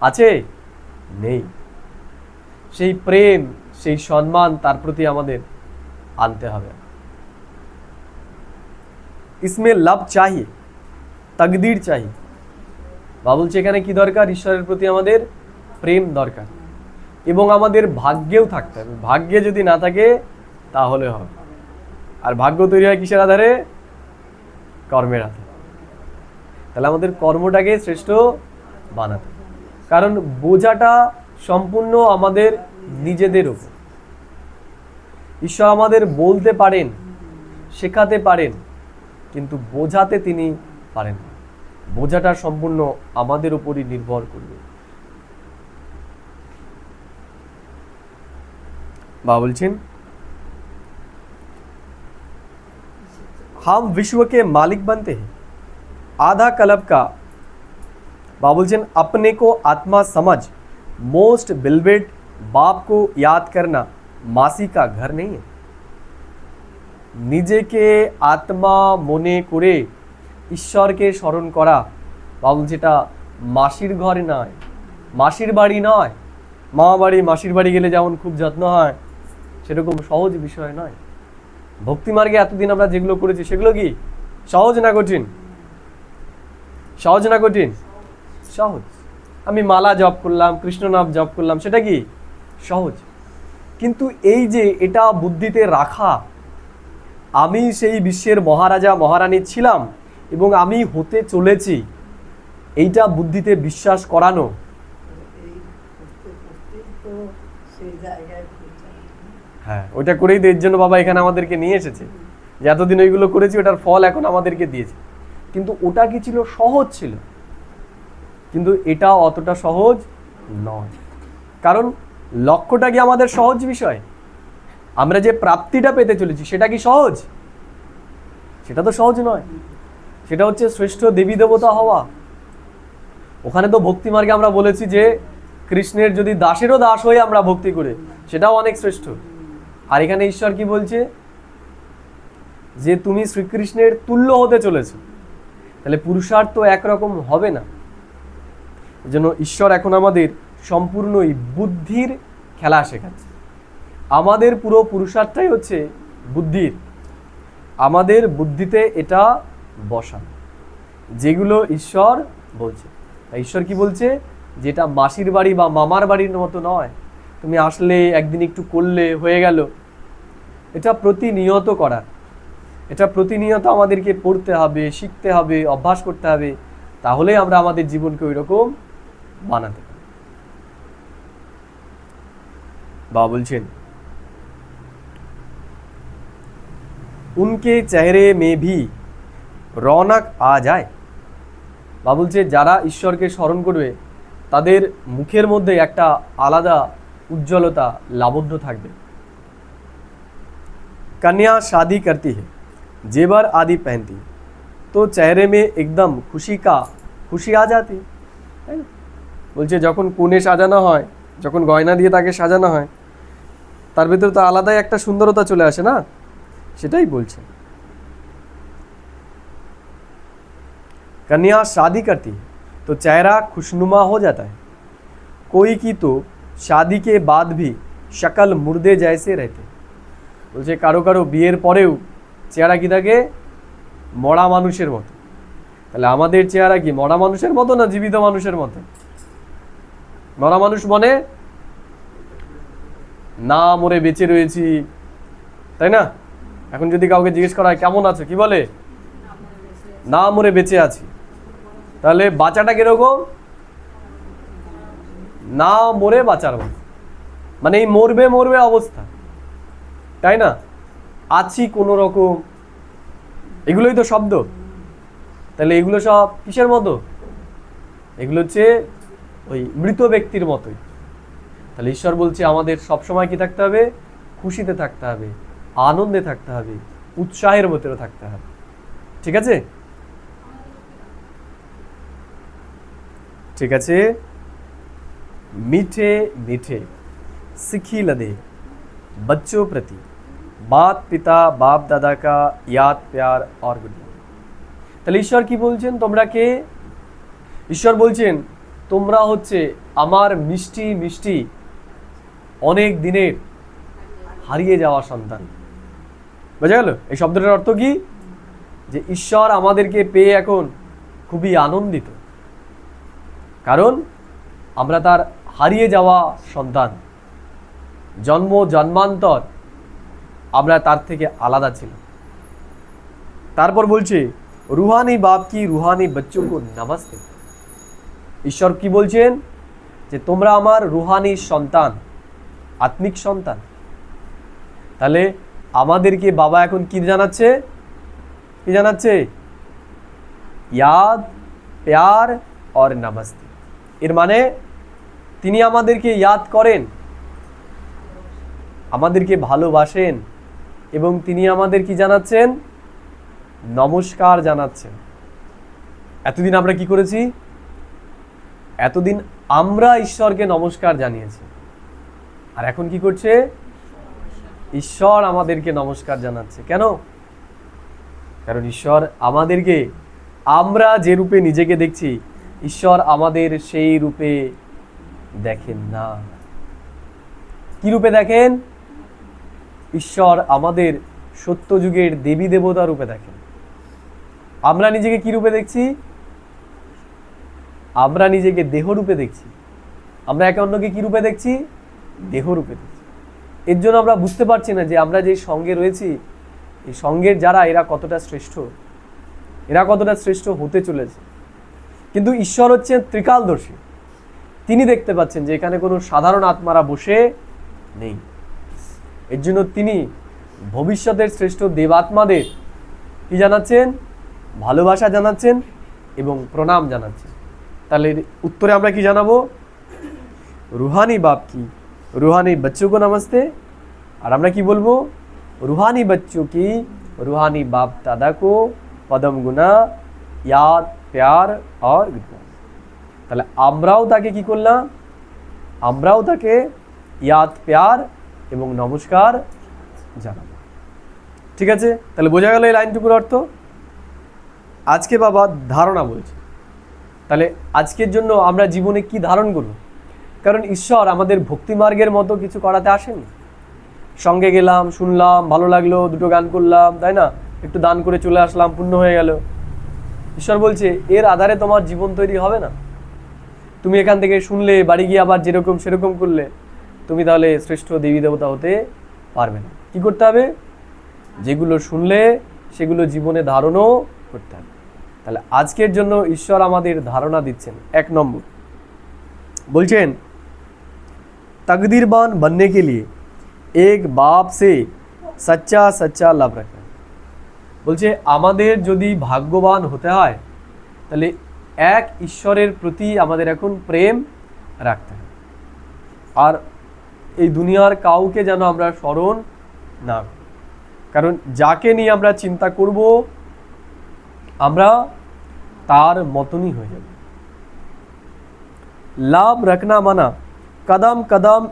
আছে? নেই। সেই প্রেম, সেই সম্মান তার প্রতি আমাদের আনতে হবে। इसमें लब चाहिए, तकदीर चाहिए। বাবা বলছে এখানে কি দরকার? ঈশ্বরের প্রতি আমাদের প্রেম দরকার এবং আমাদের ভাগ্যেও থাকতে হবে। ভাগ্যে যদি না থাকে তাহলে হবে। আর ভাগ্য তৈরি হয় কিসের আধারে? কর্মের আধারে। তাহলে আমাদের কর্মটাকে শ্রেষ্ঠ বানাতে হবে। কারণ বোঝাটা সম্পূর্ণ আমাদের নিজেদের উপর। ঈশ্বর আমাদের বলতে পারেন, শেখাতে পারেন, কিন্তু বোঝাতে তিনি পারেন না। বোঝাটা সম্পূর্ণ আমাদের উপরই নির্ভর করবে। বাবা বলছেন हम विश्व के मालिक बनते हैं, आधा कल्प का। बाबा बोलছেন अपने को आत्मा समझ मोस्ट बिलवेड बाप को याद करना मासी का घर नहीं है। নিজেকে আত্মা মনে করে ঈশ্বরকে স্মরণ করা, বাবা বলছে এটা মাসির ঘর নয়, মাসির বাড়ি নয়। মামা বাড়ি, মাসির বাড়ি গেলে যেমন খুব যত্ন হয়, সেরকম সহজ বিষয় নয়। ভক্তিমার্গে এতদিন আমরা যেগুলো করেছি সেগুলো কি সহজ না কঠিন? সহজ না কঠিন? সহজ। আমি মালা জপ করলাম, কৃষ্ণ নাম জপ করলাম, সেটা কি সহজ। কিন্তু এই যে এটা বুদ্ধিতে রাখা, আমি সেই বিশ্বের মহারাজা মহারানী ছিলাম এবং আমি হতে চলেছি, এইটা বুদ্ধিতে বিশ্বাস করানো, হ্যাঁ ওইটা করেই তো এর জন্য বাবা এখানে আমাদেরকে নিয়ে এসেছে, যে এতদিন ওইগুলো করেছি ওটার ফল এখন আমাদেরকে দিয়েছে। কিন্তু ওটা কি ছিল? সহজ ছিল, কিন্তু এটা অতটা সহজ নয়। কারণ লক্ষ্যটা কি আমাদের সহজ বিষয়? আমরা যে প্রাপ্তিটা পেতে চলেছি সেটা কি সহজ? সেটা তো সহজ নয়। সেটা হচ্ছে শ্রেষ্ঠ দেবী দেবতা হওয়া। ওখানে তো ভক্তি মার্গে আমরা বলেছি যে কৃষ্ণের যদি দাসেরও দাস হয়ে আমরা ভক্তি করে, সেটাও অনেক শ্রেষ্ঠ। আর এখানে ঈশ্বর কি বলছে, যে তুমি শ্রীকৃষ্ণের তুল্য হতে চলেছো, তাহলে পুরুষার্থ একরকম হবে না। যেন ঈশ্বর এখন আমাদের সম্পূর্ণই বুদ্ধির খেলা শেখাচ্ছে। আমাদের পুরো পুরুষার্থটাই হচ্ছে বুদ্ধির, আমাদের বুদ্ধিতে এটা বসা, যেগুলো ঈশ্বর বলছে। ঈশ্বর কি বলছে, যেটা মাসির বাড়ি বা মামার বাড়ির মতো নয়, তুমি আসলে একদিন একটু করলে হয়ে গেল। এটা প্রতিনিয়ত করার, এটা প্রতিনিয়ত আমাদেরকে পড়তে হবে, শিখতে হবে, অভ্যাস করতে হবে, তাহলে আমরা আমাদের জীবনকে ওই রকম বানাতে পারি। বাবা বলছেন, উনকে চেহারে মে ভি রৌনক আ যায়। বা বলছে যারা ঈশ্বরকে স্মরণ করবে তাদের মুখের মধ্যে একটা আলাদা উজ্জ্বলতা লাবণ্য থাকবে। कन्या शादी करती है, जेवर आदि पहनती है, तो चेहरे में एकदम खुशी आ जाती है, তাই না? বলছে যখন কনে সাজানো হয়, যখন গয়না দিয়ে তাকে সাজানো হয়, তার ভিতরে তো আলাদাই একটা সুন্দরতা চলে আসে না, সেটাই বলছে। कन्या शादी करती है तो चेहरा खुशनुमा हो जाता है, कोई की तो शादी के बाद भी शक्ल मुर्दे जैसे रहते। বলছে কারো কারো বিয়ের পরেও চেহারা কি থাকে, মরা মানুষের মতো। তাহলে আমাদের চেহারা কি মরা মানুষের মতো না জীবিত মানুষের মতো? মরা মানুষ মনে না মরে বেঁচে রয়েছি, তাই না? এখন যদি কাউকে জিজ্ঞেস করা হয় কেমন আছো, কি বলে? না মরে বেঁচে আছি। তাহলে বাঁচাটা কিরকম? না মরে বাঁচার মতো, মানে এই মরবে মরবে অবস্থা, তাই না? আছি কোনো রকম, এগুলোই তো শব্দ। তাহলে এগুলো সব কিসের মতো? এগুলো হচ্ছে ওই মৃত ব্যক্তির মতোই। তাহলে ঈশ্বর বলছে আমাদের সবসময় কি থাকতে হবে? খুশিতে থাকতে হবে, আনন্দে থাকতে হবে, উৎসাহের মধ্যে থাকতে হবে। ঠিক আছে, ঠিক আছে। मीठे मीठे सिखी लदे बच्चों प्रति मात पिता बाप दादा का याद प्यार और गुड। তাহলে ঈশ্বর কি বলছেন, তোমরা কে? ঈশ্বর বলছেন তোমরা হচ্ছে আমার মিষ্টি মিষ্টি অনেক দিনের হারিয়ে যাওয়া সন্তান। বোঝা গেল এই শব্দটার অর্থ কি? যে ঈশ্বর আমাদেরকে পেয়ে এখন খুবই আনন্দিত, কারণ আমরা তার হারিয়ে যাওয়া সন্তান। জন্ম জন্মান্তর আমরা তার থেকে আলাদা ছিল। তারপর বলছে রুহানি বাপ কি রুহানি বচ্চোं को নমস্তে। ঈশ্বর কি বলছেন, যে তোমরা আমার রুহানি সন্তান, আত্মিক সন্তান। তাহলে আমাদেরকে বাবা এখন কি জানাচ্ছে? কি জানাচ্ছে? ইয়াদ প্যার और নমস্তে। এর মানে তিনি আমাদেরকে ইয়াদ করেন, আমাদেরকে ভালোবাসেন, এবং তিনি আমাদের কি জানাচ্ছেন? নমস্কার জানাচ্ছেন। এতদিন আমরা কি করেছি? এতদিন আমরা ঈশ্বরকে নমস্কার জানিয়েছি, আর এখন কি করছে? ঈশ্বর আমাদেরকে নমস্কার জানাচ্ছে। কেন? কারণ ঈশ্বর আমাদেরকে, আমরা যে রূপে নিজেকে দেখছি, ঈশ্বর আমাদের সেই রূপে দেখেন না। কি রূপে দেখেন? ঈশ্বর আমাদের সত্যযুগের দেবী দেবতা রূপে দেখেন। আমরা নিজেকে কি রূপে দেখছি? আমরা নিজেকে দেহ রূপে দেখছি। আমরা একে অন্যকে কি রূপে দেখছি? দেহ রূপে দেখছি। এর জন্য আমরা বুঝতে পারছি না যে আমরা যে সঙ্গে রয়েছি, এই সঙ্গের যারা, এরা কতটা শ্রেষ্ঠ, এরা কতটা শ্রেষ্ঠ হতে চলেছে। কিন্তু ঈশ্বর হচ্ছেন ত্রিকালদর্শী, তিনি দেখতে পাচ্ছেন যে এখানে কোনো সাধারণ আত্মারা বসে নেই। এর জন্য তিনি ভবিষ্যতের শ্রেষ্ঠ দেবাত্মাদের কি জানাচ্ছেন? ভালোবাসা জানাচ্ছেন এবং প্রণাম জানাচ্ছেন। তাহলে উত্তরে আমরা কি জানাবো? রুহানি বাপ কি রুহানি বচ্চোं को নমস্তে। আর আমরা কি বলবো? রুহানি बच्चों की रूहानी बाप दादा को पदम गुना याद प्यार और विद्वान। তাহলে আমরাও তাকে কি করলাম? আমরাও তাকে ইয়াদ প্যার এবং নমস্কার জানাবো। ঠিক আছে, তাহলে বোঝা গেল এই লাইনটুকুর অর্থ। আজকে বাবা ধারণা বলছে, তাহলে আজকের জন্য আমরা জীবনে কি ধারণ করব? কারণ ঈশ্বর আমাদের ভক্তিমার্গের মতো কিছু করাতে আসেনি। সঙ্গে গেলাম, শুনলাম, ভালো লাগলো, দুটো গান করলাম, তাই না, একটু দান করে চলে আসলাম, পূর্ণ হয়ে গেল। ঈশ্বর বলছে এর আধারে তোমার জীবন তৈরি হবে না। তুমি এখান থেকে শুনলে, বাড়ি গিয়ে আবার যেরকম সেরকম করলে, তুমি তাহলে শ্রেষ্ঠ দেবী দেবতা হতে পারবে না। কি করতে হবে? যেগুলো শুনলে সেগুলো জীবনে ধারণও করতে হবে। তাহলে আজকের জন্য ঈশ্বর আমাদের ধারণা দিচ্ছেন। 1 নম্বর বলছেন, तकदीरवान बनने के लिए एक बाप से सच्चा सच्चा लव रखना। বলছে আমাদের যদি ভাগ্যবান হতে হয় তাহলে এক ঈশ্বরের প্রতি আমাদের এখন প্রেম রাখতে হবে। আর এই দুনিয়ার কাউকে যেন আমরা স্মরণ না করি, কারণ যাকে নিয়ে আমরা চিন্তা করব আমরা তার মতনই হয়ে যাব। লাভ রাখনা মানা কদম কদম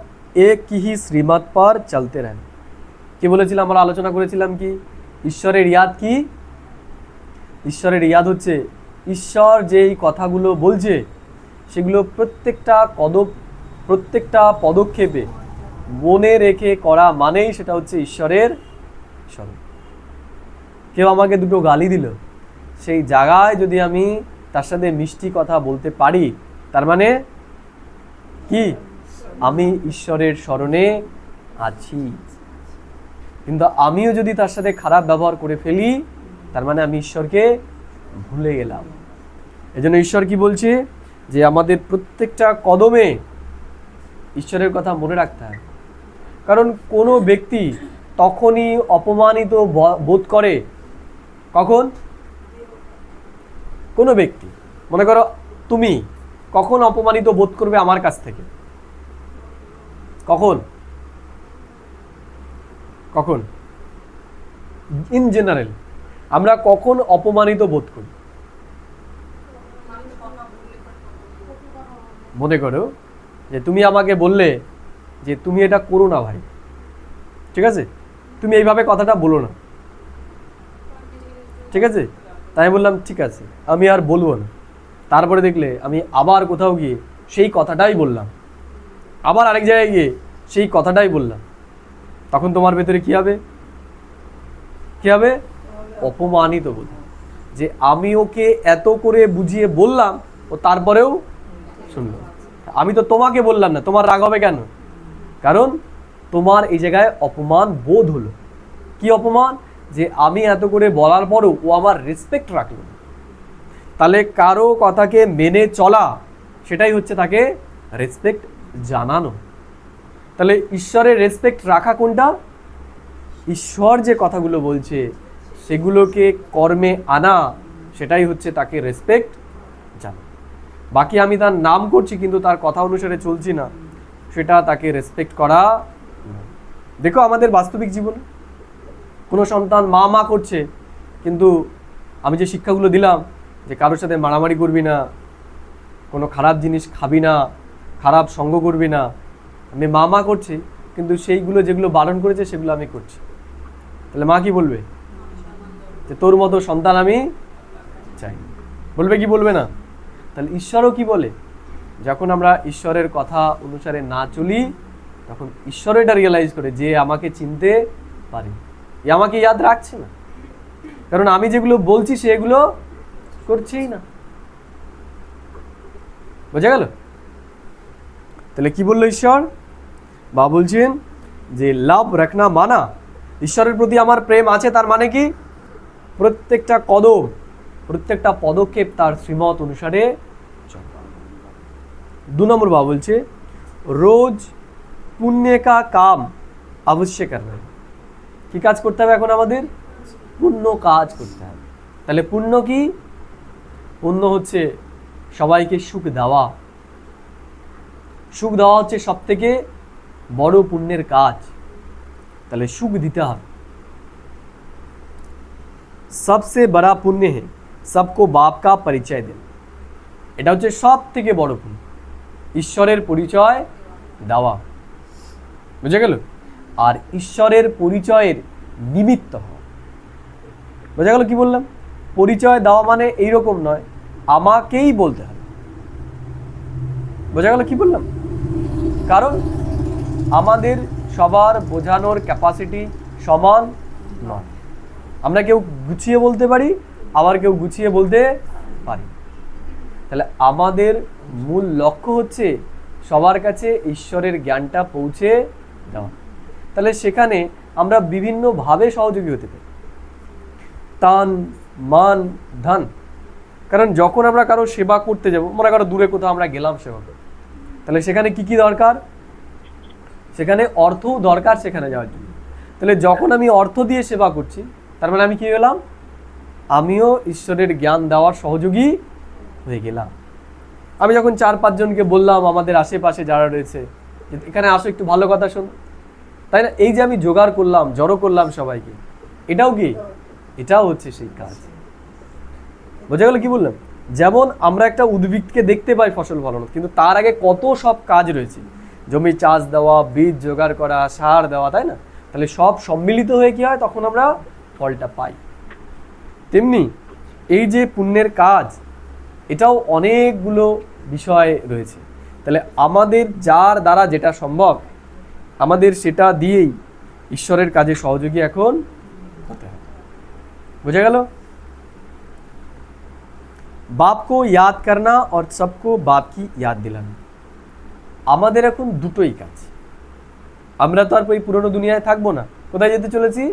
এক ही শ্রীমত पर চলতে रहना। কি বলেছিলাম, আমরা আলোচনা করেছিলাম কি ঈশ্বরের ইয়াদ কি? ঈশ্বরের ইয়াদ হচ্ছে ঈশ্বর যেই কথাগুলো বলছে সেগুলো প্রত্যেকটা পদক্ষেপে মনে রেখে করা মানেই সেটা হচ্ছে ঈশ্বরের স্মরণ। কেউ আমাকে দুটো গালি দিল, সেই জায়গায় যদি আমি তার সাথে মিষ্টি কথা বলতে পারি, তার মানে কি আমি ঈশ্বরের স্মরণে আছি। কিন্তু আমিও যদি তার সাথে খারাপ ব্যবহার করে ফেলি, তার মানে আমি ঈশ্বরকে ভুলে গেলাম। এজন্য ঈশ্বর কি বলছে যে আমাদের প্রত্যেকটা কদমে ঈশ্বরের কথা মনে রাখতে হবে। কারণ কোনো ব্যক্তি তখনই অপমানিত বোধ করে কখন? কোনো ব্যক্তি, মনে করো তুমি কখন অপমানিত বোধ করবে আমার কাছ থেকে? কখন? কখন? ইন জেনারেল আমরা কখন অপমানিত বোধ করি? মনে করো যে তুমি আমাকে বললে যে তুমি এটা করো না ভাই, ঠিক আছে, তুমি এইভাবে কথাটা বলো না, ঠিক আছে, তাই বললাম ঠিক আছে আমি আর বলবো না। তারপরে দেখলে আমি আবার কোথাও গিয়ে সেই কথাটাই বললাম, আবার আরেক জায়গায় গিয়ে সেই কথাটাই বললাম, তখন তোমার ভেতরে কি হবে? কি হবে? অপমানিত বোধ, যে আমি ওকে এত করে বুঝিয়ে বললাম ও তারপরেও শুনলো। আমি তো তোমাকে বললাম না, তোমার রাগ হবে কেন? কারণ তোমার এই জায়গায় অপমান বোধ হলো। কি অপমান? যে আমি এত করে বলার পরও ও আমার রেসপেক্ট রাখলো। তাহলে কারো কথাকে মেনে চলা সেটাই হচ্ছে তাকে রেসপেক্ট জানানো। তাহলে ঈশ্বরের রেসপেক্ট রাখা কোনটা? ঈশ্বর যে কথাগুলো বলছে সেগুলোকে কর্মে আনা, সেটাই হচ্ছে তাকে রেসপেক্ট জানা। বাকি আমি তার নাম করছি কিন্তু তার কথা অনুসারে চলছি না, সেটা তাকে রেসপেক্ট করা নয়। দেখো আমাদের বাস্তবিক জীবনে কোনো সন্তান মা মা করছে, কিন্তু আমি যে শিক্ষাগুলো দিলাম যে কারোর সাথে মারামারি করবি না, কোনো খারাপ জিনিস খাবি না, খারাপ সঙ্গ করবি না, আমি মা মা করছি কিন্তু সেইগুলো যেগুলো বারণ করেছে সেগুলো আমি করছি, তাহলে মা কি বলবে? যে তোর মতো সন্তান আমি চাই। বলবে কি বলবে না? তাহলে ঈশ্বরও কি বলে? যখন আমরা ঈশ্বরের কথা অনুসারে না চলি তখন ঈশ্বর এটা রিয়েলাইজ করে যে আমাকে চিনতে পারে, এ আমাকে ইয়াদ রাখছে না, কারণ আমি যেগুলো বলছি সেগুলো করছেই না। বোঝা গেল? তাহলে কি বললো ঈশ্বর? বা বলছেন যে লাভ রাখনা মানা, ঈশ্বরের প্রতি আমার প্রেম আছে, তার মানে কি প্রত্যেকটা কদম, প্রত্যেকটা পদক্ষেপ তার শ্রীমত অনুসারে। 2 নম্বর বা বলছে রোজ পুণ্য কা কাম অবশ্যই করবে। কি কাজ করতে হবে এখন? আমাদের পুণ্য কাজ করতে হবে। তাহলে পুণ্য কি? পুণ্য হচ্ছে সবাইকে সুখ দেওয়া। সুখ দেওয়া হচ্ছে সব থেকে বড় পুণ্যের কাজ। তাহলে সুখ দিতে হবে। सबसे बड़ा पुण्य है सबको बाप का परिचय देना। এটা হচ্ছে সব থেকে বড় পুণ্য, ঈশ্বরের পরিচয় দেওয়া, বুঝে গেল? আর ঈশ্বরের পরিচয়ের নিমিত্ত হওয়া। বোঝা গেল কি বললাম? পরিচয় দেওয়া মানে এইরকম নয় আমাকেই বলতে হবে। বোঝা গেল কি বললাম? কারণ আমাদের সবার বোঝানোর ক্যাপাসিটি সমান নয়। আমরা কেউ গুছিয়ে বলতে পারি, আবার কেউ গুছিয়ে বলতে পারি। তাহলে আমাদের মূল লক্ষ্য হচ্ছে সবার কাছে ঈশ্বরের জ্ঞানটা পৌঁছে দেওয়া। তাহলে সেখানে আমরা বিভিন্নভাবে সহযোগী হতে পারি, তান, মান, ধন। কারণ যখন আমরা কারো সেবা করতে যাব, মনে করো দূরে কোথাও আমরা গেলাম সেবা করতে, তাহলে সেখানে কি কি দরকার? সেখানে অর্থও দরকার সেখানে যাওয়ার জন্য। তাহলে যখন আমি অর্থ দিয়ে সেবা করছি, তার মানে আমি কি হলাম? আমিও ঈশ্বরের জ্ঞান দেওয়ার সহযোগী হয়ে গেলাম। আমি যখন 4-5 জনকে বললাম আমাদের আশেপাশে যারা রয়েছে, এখানে আসো একটু ভালো কথা শোনো, তাই না? এই যে আমি জোগাড় করলাম, জড়ো করলাম সবাইকে, এটাও কি? এটাও হচ্ছে সেই কাজ। বোঝা গেল কি বললাম? যেমন আমরা একটা উদ্ভিদকে দেখতে পাই ফসল ফলানো, কিন্তু তার আগে কত সব কাজ রয়েছে, জমি চাষ দেওয়া, বীজ জোগাড় করা, সার দেওয়া, তাই না? তাহলে সব সম্মিলিত হয়ে কি হয়, তখন আমরা ফলটা পাই। তেমনি এই যে পুণ্যের কাজ, এটাও অনেকগুলো বিষয় রয়েছে। তাহলে আমাদের যার দ্বারা যেটা সম্ভব, আমাদের সেটা দিয়েই ঈশ্বরের কাজে সহযোগী এখন হতে হবে। বুঝা গেল? बाप को याद करना और सबको बाप की याद दिलाना। আমাদের এখন দুটোই কাজ। আমরা তো আর ওই পুরনো দুনিয়ায় থাকবো না। কোথায় যেতে চলেছি?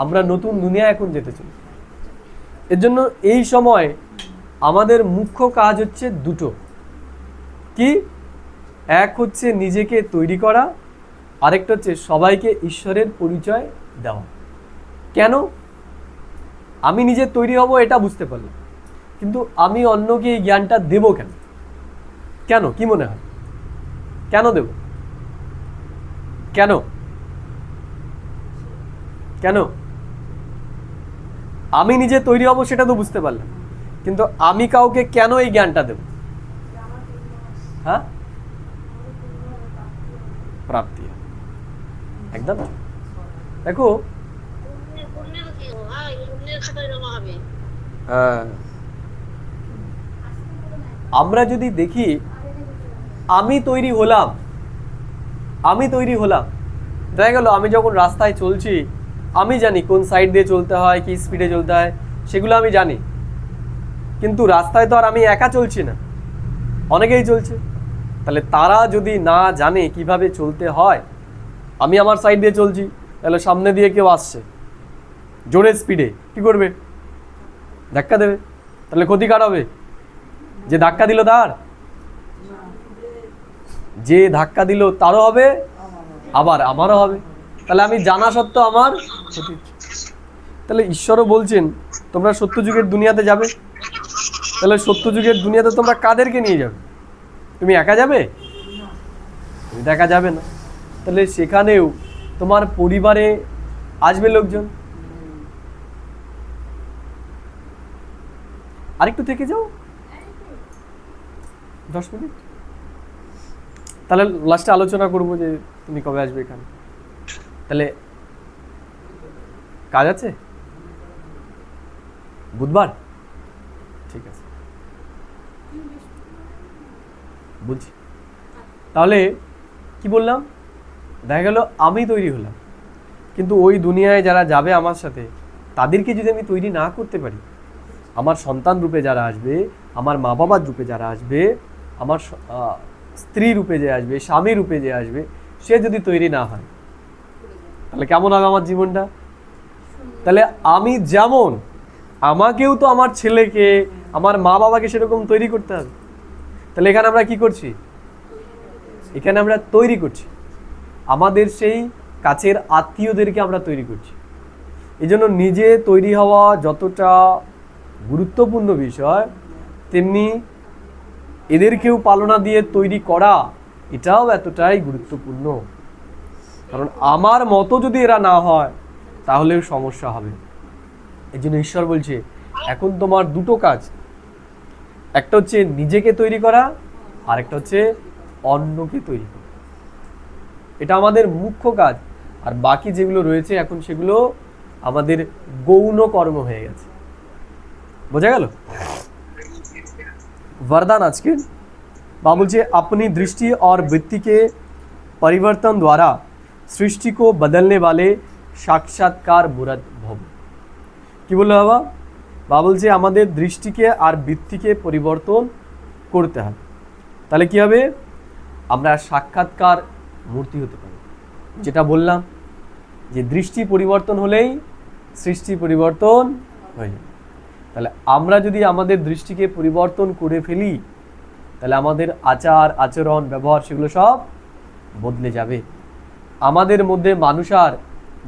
আমরা নতুন দুনিয়ায় এখন যেতে চলেছি। এর জন্য এই সময় আমাদের মুখ্য কাজ হচ্ছে দুটো। কি? এক হচ্ছে নিজেকে তৈরি করা, আরেকটা হচ্ছে সবাইকে ঈশ্বরের পরিচয় দেওয়া। কেন? আমি নিজে তৈরি হব এটা বুঝতে পারলাম, কিন্তু আমি অন্যকে এই জ্ঞানটা দেব কেন? কেন? কি মনে হয়? কেন দেব? কেন? কেন? আমি নিজে তৈরি হব সেটা তো বুঝতে পারলাম, কিন্তু আমি কাউকে কেন এই জ্ঞানটা দেব? হ্যাঁ, প্রাপ্তি। একদম। দেখো, আমরা যদি দেখি আমি তৈরি হলাম, দেখা গেল আমি যখন রাস্তায় চলছি, আমি জানি কোন সাইড দিয়ে চলতে হয়, কি স্পিডে চলতে হয়, সেগুলো আমি জানি। কিন্তু রাস্তায় তো আর আমি একা চলছি না, অনেকেই চলছে। তাহলে তারা যদি না জানে কিভাবে চলতে হয়, আমি আমার সাইড দিয়ে চলছি, তাহলে সামনে দিয়ে কেউ আসছে জোরে স্পিডে, কি করবে? ধাক্কা দেবে। তাহলে ক্ষতিকার হবে যে ধাক্কা দিল তার, যে ধাক্কা দিল তারও হবে, আবার আমারও হবে। তাহলে আমি জানা সত্ত্বেও আমার ক্ষতি। তাহলে ঈশ্বরও বলছেন তোমরা সত্যযুগের দুনিয়াতে যাবে। তাহলে সত্যযুগের দুনিয়াতে তোমরা কাদেরকে নিয়ে যাবে? তুমি একা যাবে? তুমি দেখা যাবে না। তাহলে সেখানেও তোমার পরিবারে আসবে লোকজন। আরেকটু থেকে যাও 10 মিনিট, তাহলে লাস্টে আলোচনা করবো যে তুমি কবে আসবে এখানে। তাহলে কাজ আছে বুধবার, ঠিক আছে বুঝছি। তাহলে কি বললাম? দেখা গেল আমি তৈরি হলাম, কিন্তু ওই দুনিয়ায় যারা যাবে আমার সাথে, তাদেরকে যদি আমি তৈরি না করতে পারি, আমার সন্তান রূপে যারা আসবে, আমার মা বাবার রূপে যারা আসবে, আমার স্ত্রী রূপে যে আসবে, স্বামী রূপে যে আসবে, সে যদি তৈরি না হয়, তাহলে কেমন হবে আমার জীবনটা? তাহলে আমি যেমন, আমাকেও তো আমার ছেলেকে, আমার মা বাবাকে সেরকম তৈরি করতে হবে। তাহলে এখানে আমরা কি করছি? এখানে আমরা তৈরি করছি আমাদের সেই কাছের আত্মীয়দেরকে আমরা তৈরি করছি। এই জন্য নিজে তৈরি হওয়া যতটা গুরুত্বপূর্ণ বিষয়, তেমনি এদেরকেও পালনা দিয়ে তৈরি করা এটাও এতটাই গুরুত্বপূর্ণ। কারণ আমার মতো যদি এরা না হয়, তাহলেও সমস্যা হবে। এই জন্য ঈশ্বর বলছে এখন তোমার দুটো কাজ, একটা হচ্ছে নিজেকে তৈরি করা, আর একটা হচ্ছে অন্যকে তৈরি করা। এটা আমাদের মুখ্য কাজ। আর বাকি যেগুলো রয়েছে এখন সেগুলো আমাদের গৌণ কর্ম হয়ে গেছে। বোঝা গেল? वरदान आज के बाबू जी अपनी दृष्टि और वृत्ति के परिवर्तन द्वारा सृष्टि को बदलने वाले साक्षात्कार मूर्त भव। কি বললো বাবা? বাবা বলছে আমাদের দৃষ্টিকে আর বৃত্তিকে পরিবর্তন করতে হবে, তাহলে কি হবে? আমরা সাক্ষাৎকার মূর্তি হতে পারি। যেটা বললাম যে দৃষ্টি পরিবর্তন হলেই সৃষ্টি পরিবর্তন হয়ে যাবে। তাহলে আমরা যদি আমাদের দৃষ্টিকে পরিবর্তন করে ফেলি তাহলে আমাদের আচার আচরণ ব্যবহার সেগুলো সব বদলে যাবে। আমাদের মধ্যে মানুষ আর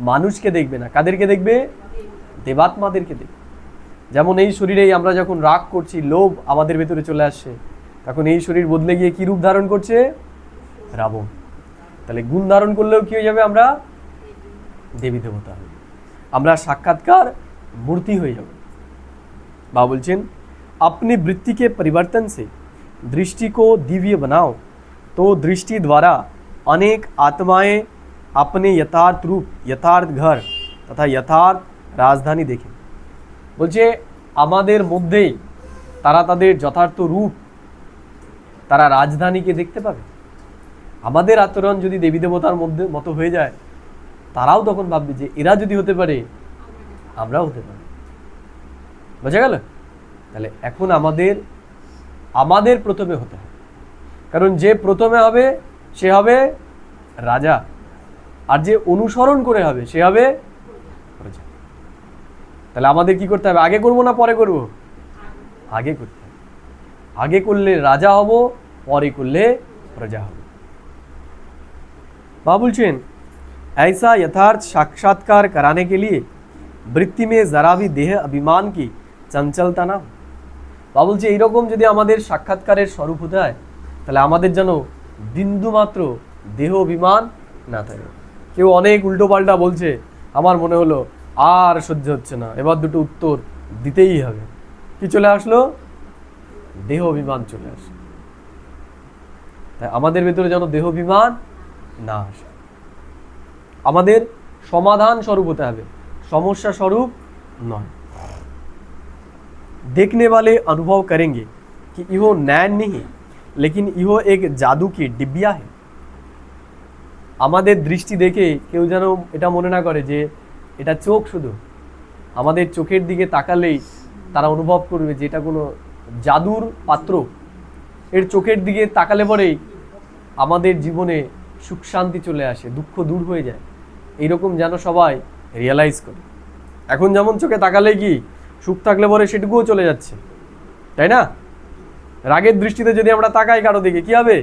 মানুষকে দেখবে না, কাদেরকে দেখবে? দেবাত্মাদেরকে দেখবে। যেমন এই শরীরেই আমরা যখন রাগ করছি, লোভ আমাদের ভেতরে চলে আসছে, তখন এই শরীর বদলে গিয়ে কি রূপ ধারণ করছে? রাবণ। তাহলে গুণ ধারণ করলেও কি হয়ে যাবে? আমরা দেবী দেবতা হয়ে, আমরা সাক্ষাৎকার মূর্তি হয়ে যাব। बाबा बोलचेन अपनी वृत्ति के परिवर्तन से दृष्टि को दिव्य बनाओ तो दृष्टि द्वारा अनेक आत्माएं अपने यथार्थ रूप, यथार्थ घर तथा यथार्थ राजधानी देखें। बोलছে আমাদের মধ্যেই তারা তাদের যথার্থ রূপ, তারা রাজধানীকে দেখতে পাবে। আমাদের আচরণ যদি দেবী দেবতার মধ্যে মতো হয়ে যায়, তারাও তখন ভাববে যে এরা যদি হতে পারে আমরাও হতে পারি। বোঝা গেল? তাহলে এখন আমাদের প্রথমে হতে হবে, কারণ যে প্রথমে হবে সে হবে রাজা, আর যে অনুসরণ করে হবে সে হবে প্রজা। তাহলে আমাদের কি করতে হবে? আগে করব না পরে করব? আগে করতে হবে। আগে করলে রাজা হব, পরে করলে প্রজা হব। बाबा बोलছেন ऐसा यथार्थ साक्षात्कार कराने के लिए वृत्ति में जरा भी देह अभिमान की চঞ্চলতা না। বাবা বলছে এইরকম যদি আমাদের সাক্ষাৎকারের স্বরূপ হতে হয় তাহলে আমাদের যেন বিন্দু মাত্র দেহ অভিমান না থাকে। কেউ অনেক উল্টো পাল্টা বলছে, আমার মনে হলো আর সহ্য হচ্ছে না, এবার দুটো উত্তর দিতেই হবে। কি চলে আসলো? দেহ অভিমান চলে আসে। তাই আমাদের ভেতরে যেন দেহ অভিমান না আসে। আমাদের সমাধান স্বরূপ হতে হবে, সমস্যা স্বরূপ নয়। देखने वाले अनुभव करेंगे कि इहो नैन नहीं लेकिन इहो एक जादू की डिबिया है। আমাদের দৃষ্টি দেখে কেউ যেন এটা মনে না করে যে এটা চোখ শুধু। আমাদের চোখের দিকে তাকালেই তারা অনুভব করবে যে এটা কোনো জাদুর পাত্র। এর চোখের দিকে তাকালে পরেই আমাদের জীবনে সুখ শান্তি চলে আসে, দুঃখ দূর হয়ে যায়। এইরকম যেন সবাই রিয়েলাইজ করে। এখন যেমন চোখে তাকালে কি সুখ থাকলে পরে সেটুকুও চলে যাচ্ছে, তাই না? রাগের দৃষ্টিতে যদি আমরা তাকাই কারো দিকে, কি হবে?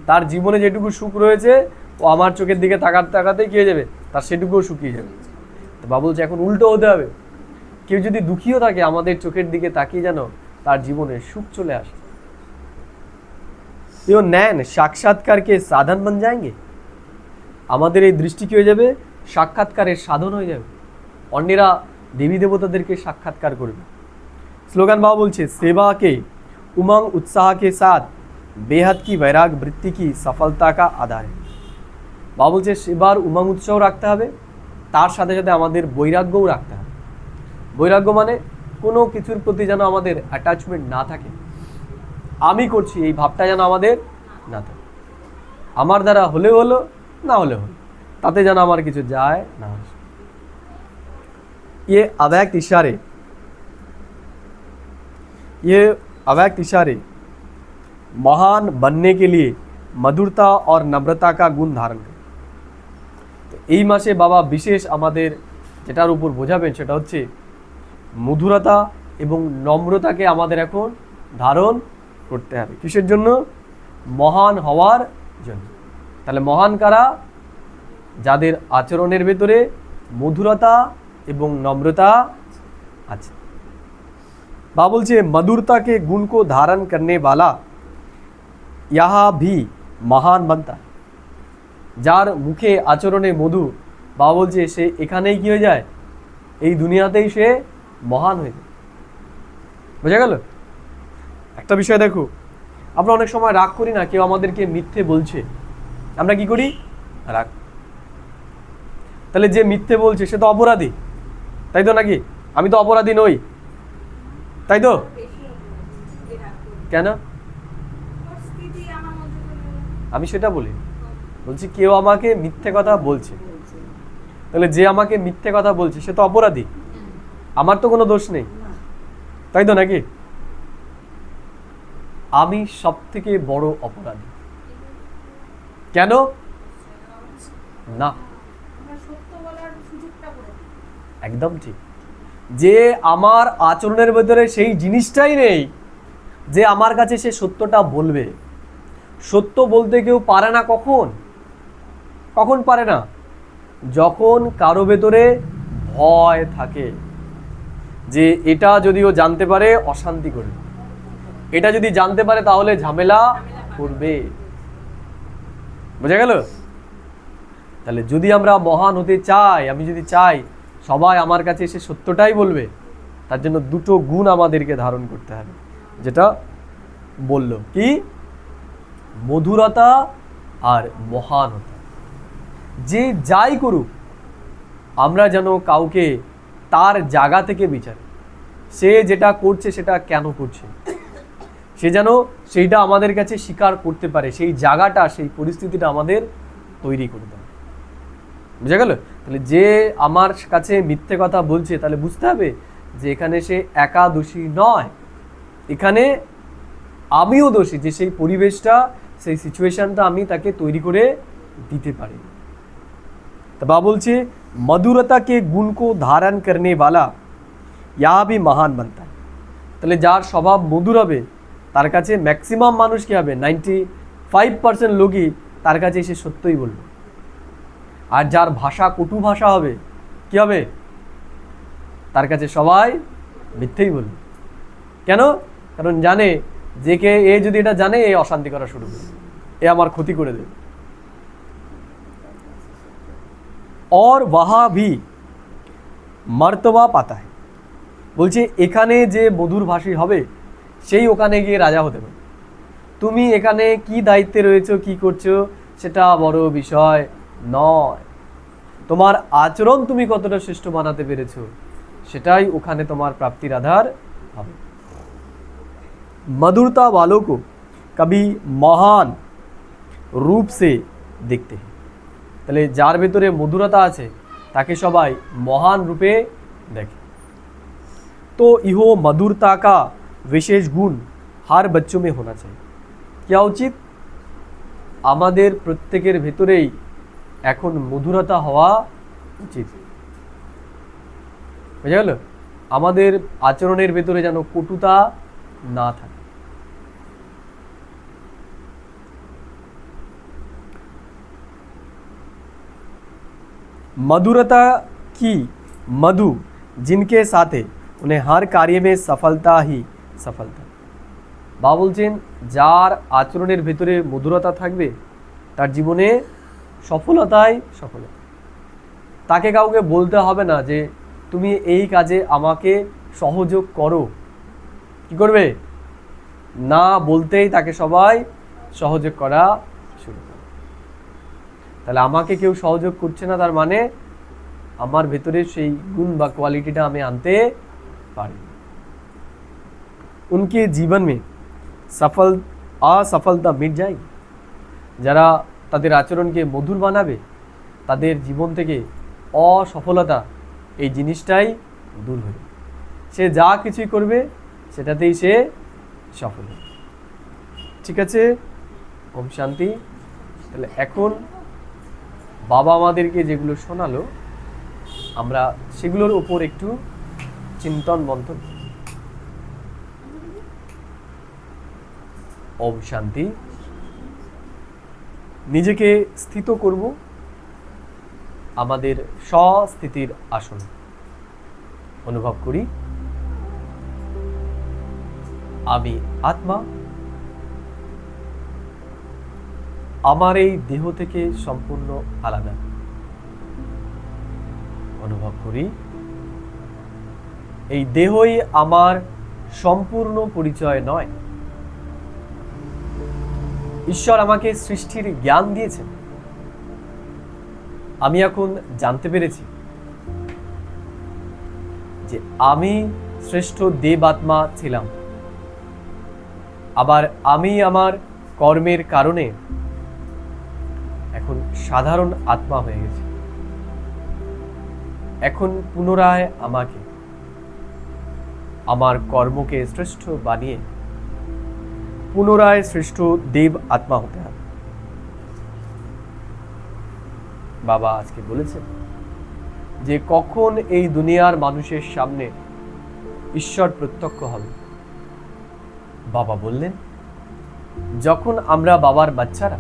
তার জীবনে যেটুকু সুখ রয়েছে ও আমার চোখের দিকে তাকাতেই কি হয়ে যাবে? তার সেটুকুও শুকিয়ে যাবে। তো বাবা বলছে এখন উল্টো হতে হবে। কেউ যদি দুঃখীও থাকে, আমাদের চোখের দিকে তাকিয়ে যেন তার জীবনে সুখ চলে আসে। ये नैन साक्षात्कार के साधन बन जाएंगे। আমাদের এই দৃষ্টি কি হয়ে যাবে? সাক্ষাৎকারের সাধন হয়ে যাবে। অন্যেরা देवी देवताদেরকে সাক্ষাৎকার করবে। স্লোগান বাবা বলছে सेवा के उमंग उत्साह के साथ बेहद की वैराग वृत्ति की सफलता का आधार है। বাবা বলছে সেবার উমঙ্গ উৎসাহ রাখতে হবে, তার সাথে সাথে আমাদের বৈরাগ্যও রাখতে হবে। বৈরাগ্য মানে কোনো কিছুর প্রতি যেন আমাদের অ্যাটাচমেন্ট না থাকে, আমি করছি এই ভাবটা যেন আমাদের না থাকে। আমার দ্বারা হলে হলো, না হলে হলো, তাতে যেন আমার কিছু যায় না আসে। ये अव्यक्त इशारे महान बनने के लिए मधुरता और नम्रता का गुण धारण करें। तो এই মাসে বাবা বিশেষ আমাদের যেটার উপর বোঝাবেন সেটা হচ্ছে মধুরতা এবং নম্রতাকে আমাদের এখন ধারণ করতে হবে। কিসের জন্য? মহান হওয়ার জন্য। তাহলে মহান কারা? যাদের আচরণের ভেতরে মধুরতা এবং নম্রতা আছে। बाबा बोलছে मधुरता के गुण को धारण करने वाला यहाँ भी महान बनता है। যার মুখে আচরণে মধু, বাবা বলছে সে এখানেই কি হয়ে যায়? এই দুনিয়াতেই সে মহান হয়ে যায়। বোঝা গেল? একটা বিষয় দেখো, আমরা অনেক সময় রাগ করি না, কেউ আমাদেরকে মিথ্যে বলছে, আমরা কি করি? রাগ। তাহলে যে মিথ্যে বলছে সে তো অপরাধী, তাই তো নাকি? আমি তো অপরাধী নই, তাই তো? কেন? আমি সেটা বলি, বলছি কেউ আমাকে মিথ্যে কথা বলছে, তাহলে যে আমাকে মিথ্যে কথা বলছে সে তো অপরাধী, আমার তো কোনো দোষ নেই, তাই তো নাকি? আমি সব থেকে বড় অপরাধী। কেন? না, একদম ঠিক। যে আমার আচরণের ভেতরে সেই জিনিসটাই নেই যে আমার কাছে সে সত্যটা বলবে। সত্য বলতে কেউ পারে না। কখন কখন পারে না? যখন কারো ভেতরে ভয় থাকে যে এটা যদিও জানতে পারে অশান্তি করবে, এটা যদি জানতে পারে তাহলে ঝামেলা করবে। বোঝা গেল? তাহলে যদি আমরা মহান হতে চাই, আমি যদি চাই সবাই আমার কাছে এসে সত্যটাই বলবে, তার জন্য দুটো গুণ আমাদেরকে ধারণ করতে হবে, যেটা বলল কি, মধুরতা আর মহানতা। যে যাই করুক আমরা যেন কাউকে তার জায়গা থেকে বিচার, সে যেটা করছে সেটা কেন করছে, সে যেন সেইটা আমাদের কাছে স্বীকার করতে পারে, সেই জায়গাটা, সেই পরিস্থিতিটা আমাদের তৈরি করে দেয়। বুঝা গেল? তাহলে যে আমার কাছে মিথ্যে কথা বলছে তাহলে বুঝতে হবে যে এখানে সে একা দোষী নয়, এখানে আমিও দোষী, যে সেই পরিবেশটা, সেই সিচুয়েশনটা আমি তাকে তৈরি করে দিতে পারি। तो बाबा बोलছে मधुरता के गुण को धारण करने वाला यहाँ भी महान बनता है। তাহলে যার স্বভাব মধুর হবে তার কাছে ম্যাক্সিমাম মানুষ কি হবে, 95% লোকই তার কাছে এসে সত্যই বলবে। আর যার ভাষা কটু ভাষা হবে কি হবে, তার কাছে সবাই মিথ্যেই বলবে। কেন? কারণ জানে যে কে এ যদি এটা জানে এ অশান্তি করা শুরু করবে, এ আমার ক্ষতি করে দেবে। और वहाँ भी मर्तबा पाता है। বলছে এখানে যে মধুর ভাষী হবে সেই ওখানে গিয়ে রাজা হতে পারে। তুমি এখানে কি দায়িত্বে রয়েছো, কি করছো সেটা বড় বিষয় নয়, তোমার আচরণ তুমি কতটা শ্রেষ্ঠ বানাতে পেরেছো সেটাই ওখানে তোমার প্রাপ্তির আধার হবে। मधुरता वालों को कभी महान रूप से देखते हैं। তাহলে যার ভেতরে মধুরতা আছে তাকে সবাই মহান রূপে দেখে। तो इहो मधुरता का विशेष गुण हर बच्चों में होना चाहिए। क्या उचित? আমাদের প্রত্যেকের ভেতরেই এখন মধুরতা হওয়া উচিত। বুঝা গেল? আমাদের আচরণের ভেতরে যেন কটুতা না থাকে। मधुरता की मधु जिनके साथ है उन्हें हर कार्य में सफलता ही सफलता। বাবা বলছেন যার আচরণের ভেতরে মধুরতা থাকবে তার জীবনে সফলতাই সফলতা। তাকে কাউকে বলতে হবে না যে তুমি এই কাজে আমাকে সহযোগ করো, কি করবে? না বলতেই তাকে সবাই সহযোগ করা শুরু করে। তাহলে আমাকে কেউ সহযোগ করছে না তার মানে আমার ভেতরে সেই গুণ বা কোয়ালিটিটা আমি আনতে পারি। उनके जीवन में सफल असफलता मिट जाएगी। যারা তাদের আচরণকে মধুর বানাবে তাদের জীবন থেকে অসফলতা এই জিনিসটাই দূর হবে। সে যা কিছুই করবে সেটাতেই সে সফল হবে। ঠিক আছে, ওম শান্তি। তাহলে এখন বাবা আমাদেরকে যেগুলো শোনালো আমরা সেগুলোর উপর একটু চিন্তন মন্থন। ওম শান্তি। নিজেকে স্থিত করব আমাদের স্বস্থিতির আসন। অনুভব করি আমি আত্মা, আমার এই দেহ থেকে সম্পূর্ণ আলাদা। অনুভব করি এই দেহই আমার সম্পূর্ণ পরিচয় নয়। ঈশ্বর আমাকে সৃষ্টির জ্ঞান দিয়েছেন, আমি এখন জানতে পেরেছি যে আমি শ্রেষ্ঠ দেবাত্মা ছিলাম, আবার আমি আমার কর্মের কারণে এখন সাধারণ আত্মা হয়ে গেছি। এখন পুনরায় আমাকে আমার কর্মকে শ্রেষ্ঠ বানিয়ে পুনরায় শ্রেষ্ঠ দেব আত্মা হতে হবে। বাবা আজকে বলেছেন যে কখন এই দুনিয়ার মানুষের সামনে ঈশ্বর প্রত্যক্ষ হবে। বাবা বললেন, যখন আমরা বাবার বাচ্চারা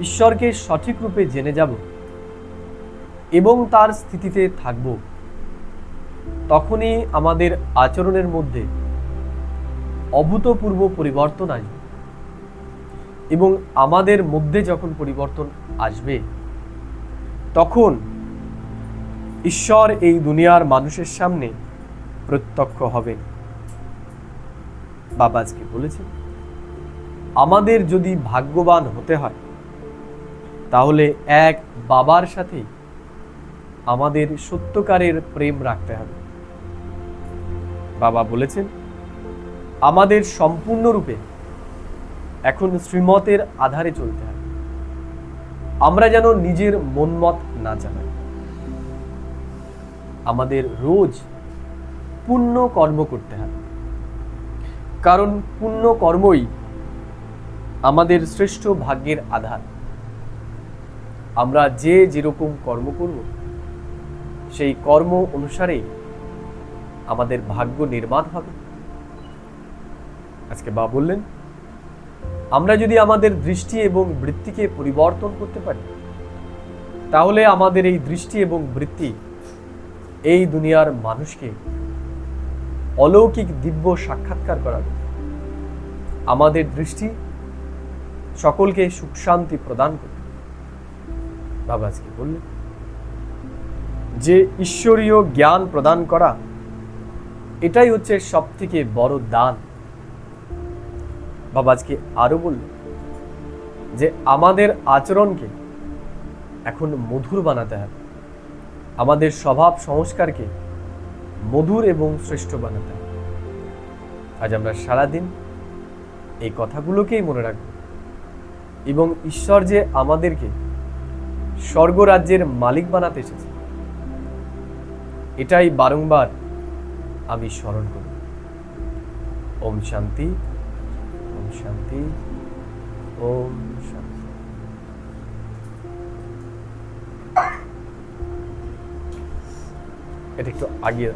ঈশ্বরকে সঠিক রূপে জেনে যাব এবং তার স্থিতিতে থাকব, তখনই আমাদের আচরণের মধ্যে অভূতপূর্ব পরিবর্তন আসবে। এবং আমাদের মধ্যে যখন পরিবর্তন আসবে, তখন ঈশ্বর এই দুনিয়ার মানুষের সামনে প্রত্যক্ষ হবে। বাবা আজকে বলেছেন, আমাদের যদি ভাগ্যবান হতে হয় তাহলে এক বাবার সাথে আমাদের সত্যকারের প্রেম রাখতে হবে। বাবা বলেছেন, আমাদের সম্পূর্ণরূপে এখন শ্রীমতের আধারে চলতে হবে। আমরা যেন নিজের মনমত না চালাই। আমাদের রোজ পুণ্য কর্ম করতে হবে, কারণ পুণ্য কর্মই আমাদের শ্রেষ্ঠ ভাগ্যের আধার। আমরা যে যেরকম কর্ম করব, সেই কর্ম অনুসারে আমাদের ভাগ্য নির্মাণ হবে। আজকে বাবা বললেন, আমরা যদি আমাদের দৃষ্টি এবং বৃত্তিকে পরিবর্তন করতে পারি, তাহলে আমাদের এই দৃষ্টি এবং বৃত্তি এই দুনিয়ার মানুষকে অলৌকিক দিব্য সাক্ষাৎকার করাবে। আমাদের দৃষ্টি সকলকে সুখ শান্তি প্রদান করবে। বাবা আজকে বললেন যে ঈশ্বরীয় জ্ঞান প্রদান করা, এটাই হচ্ছে সব থেকে বড় দান। বাবা আজকে আরো বললেন যে আমাদের আচরণকে এখন মধুর বানাতে হবে। আমাদের স্বভাব সংস্কারকে মধুর এবং শ্রেষ্ঠ বানাতে হবে। আজ আমরা সারাদিন এই কথাগুলোকেই মনে রাখব এবং ঈশ্বর যে আমাদেরকে স্বর্গরাজ্যের মালিক বানাতে এসেছে, এটাই বারংবার আমি স্মরণ করি। ওম শান্তি, ওম শান্তি, ওম শান্তি। এটা একটু আগিয়ে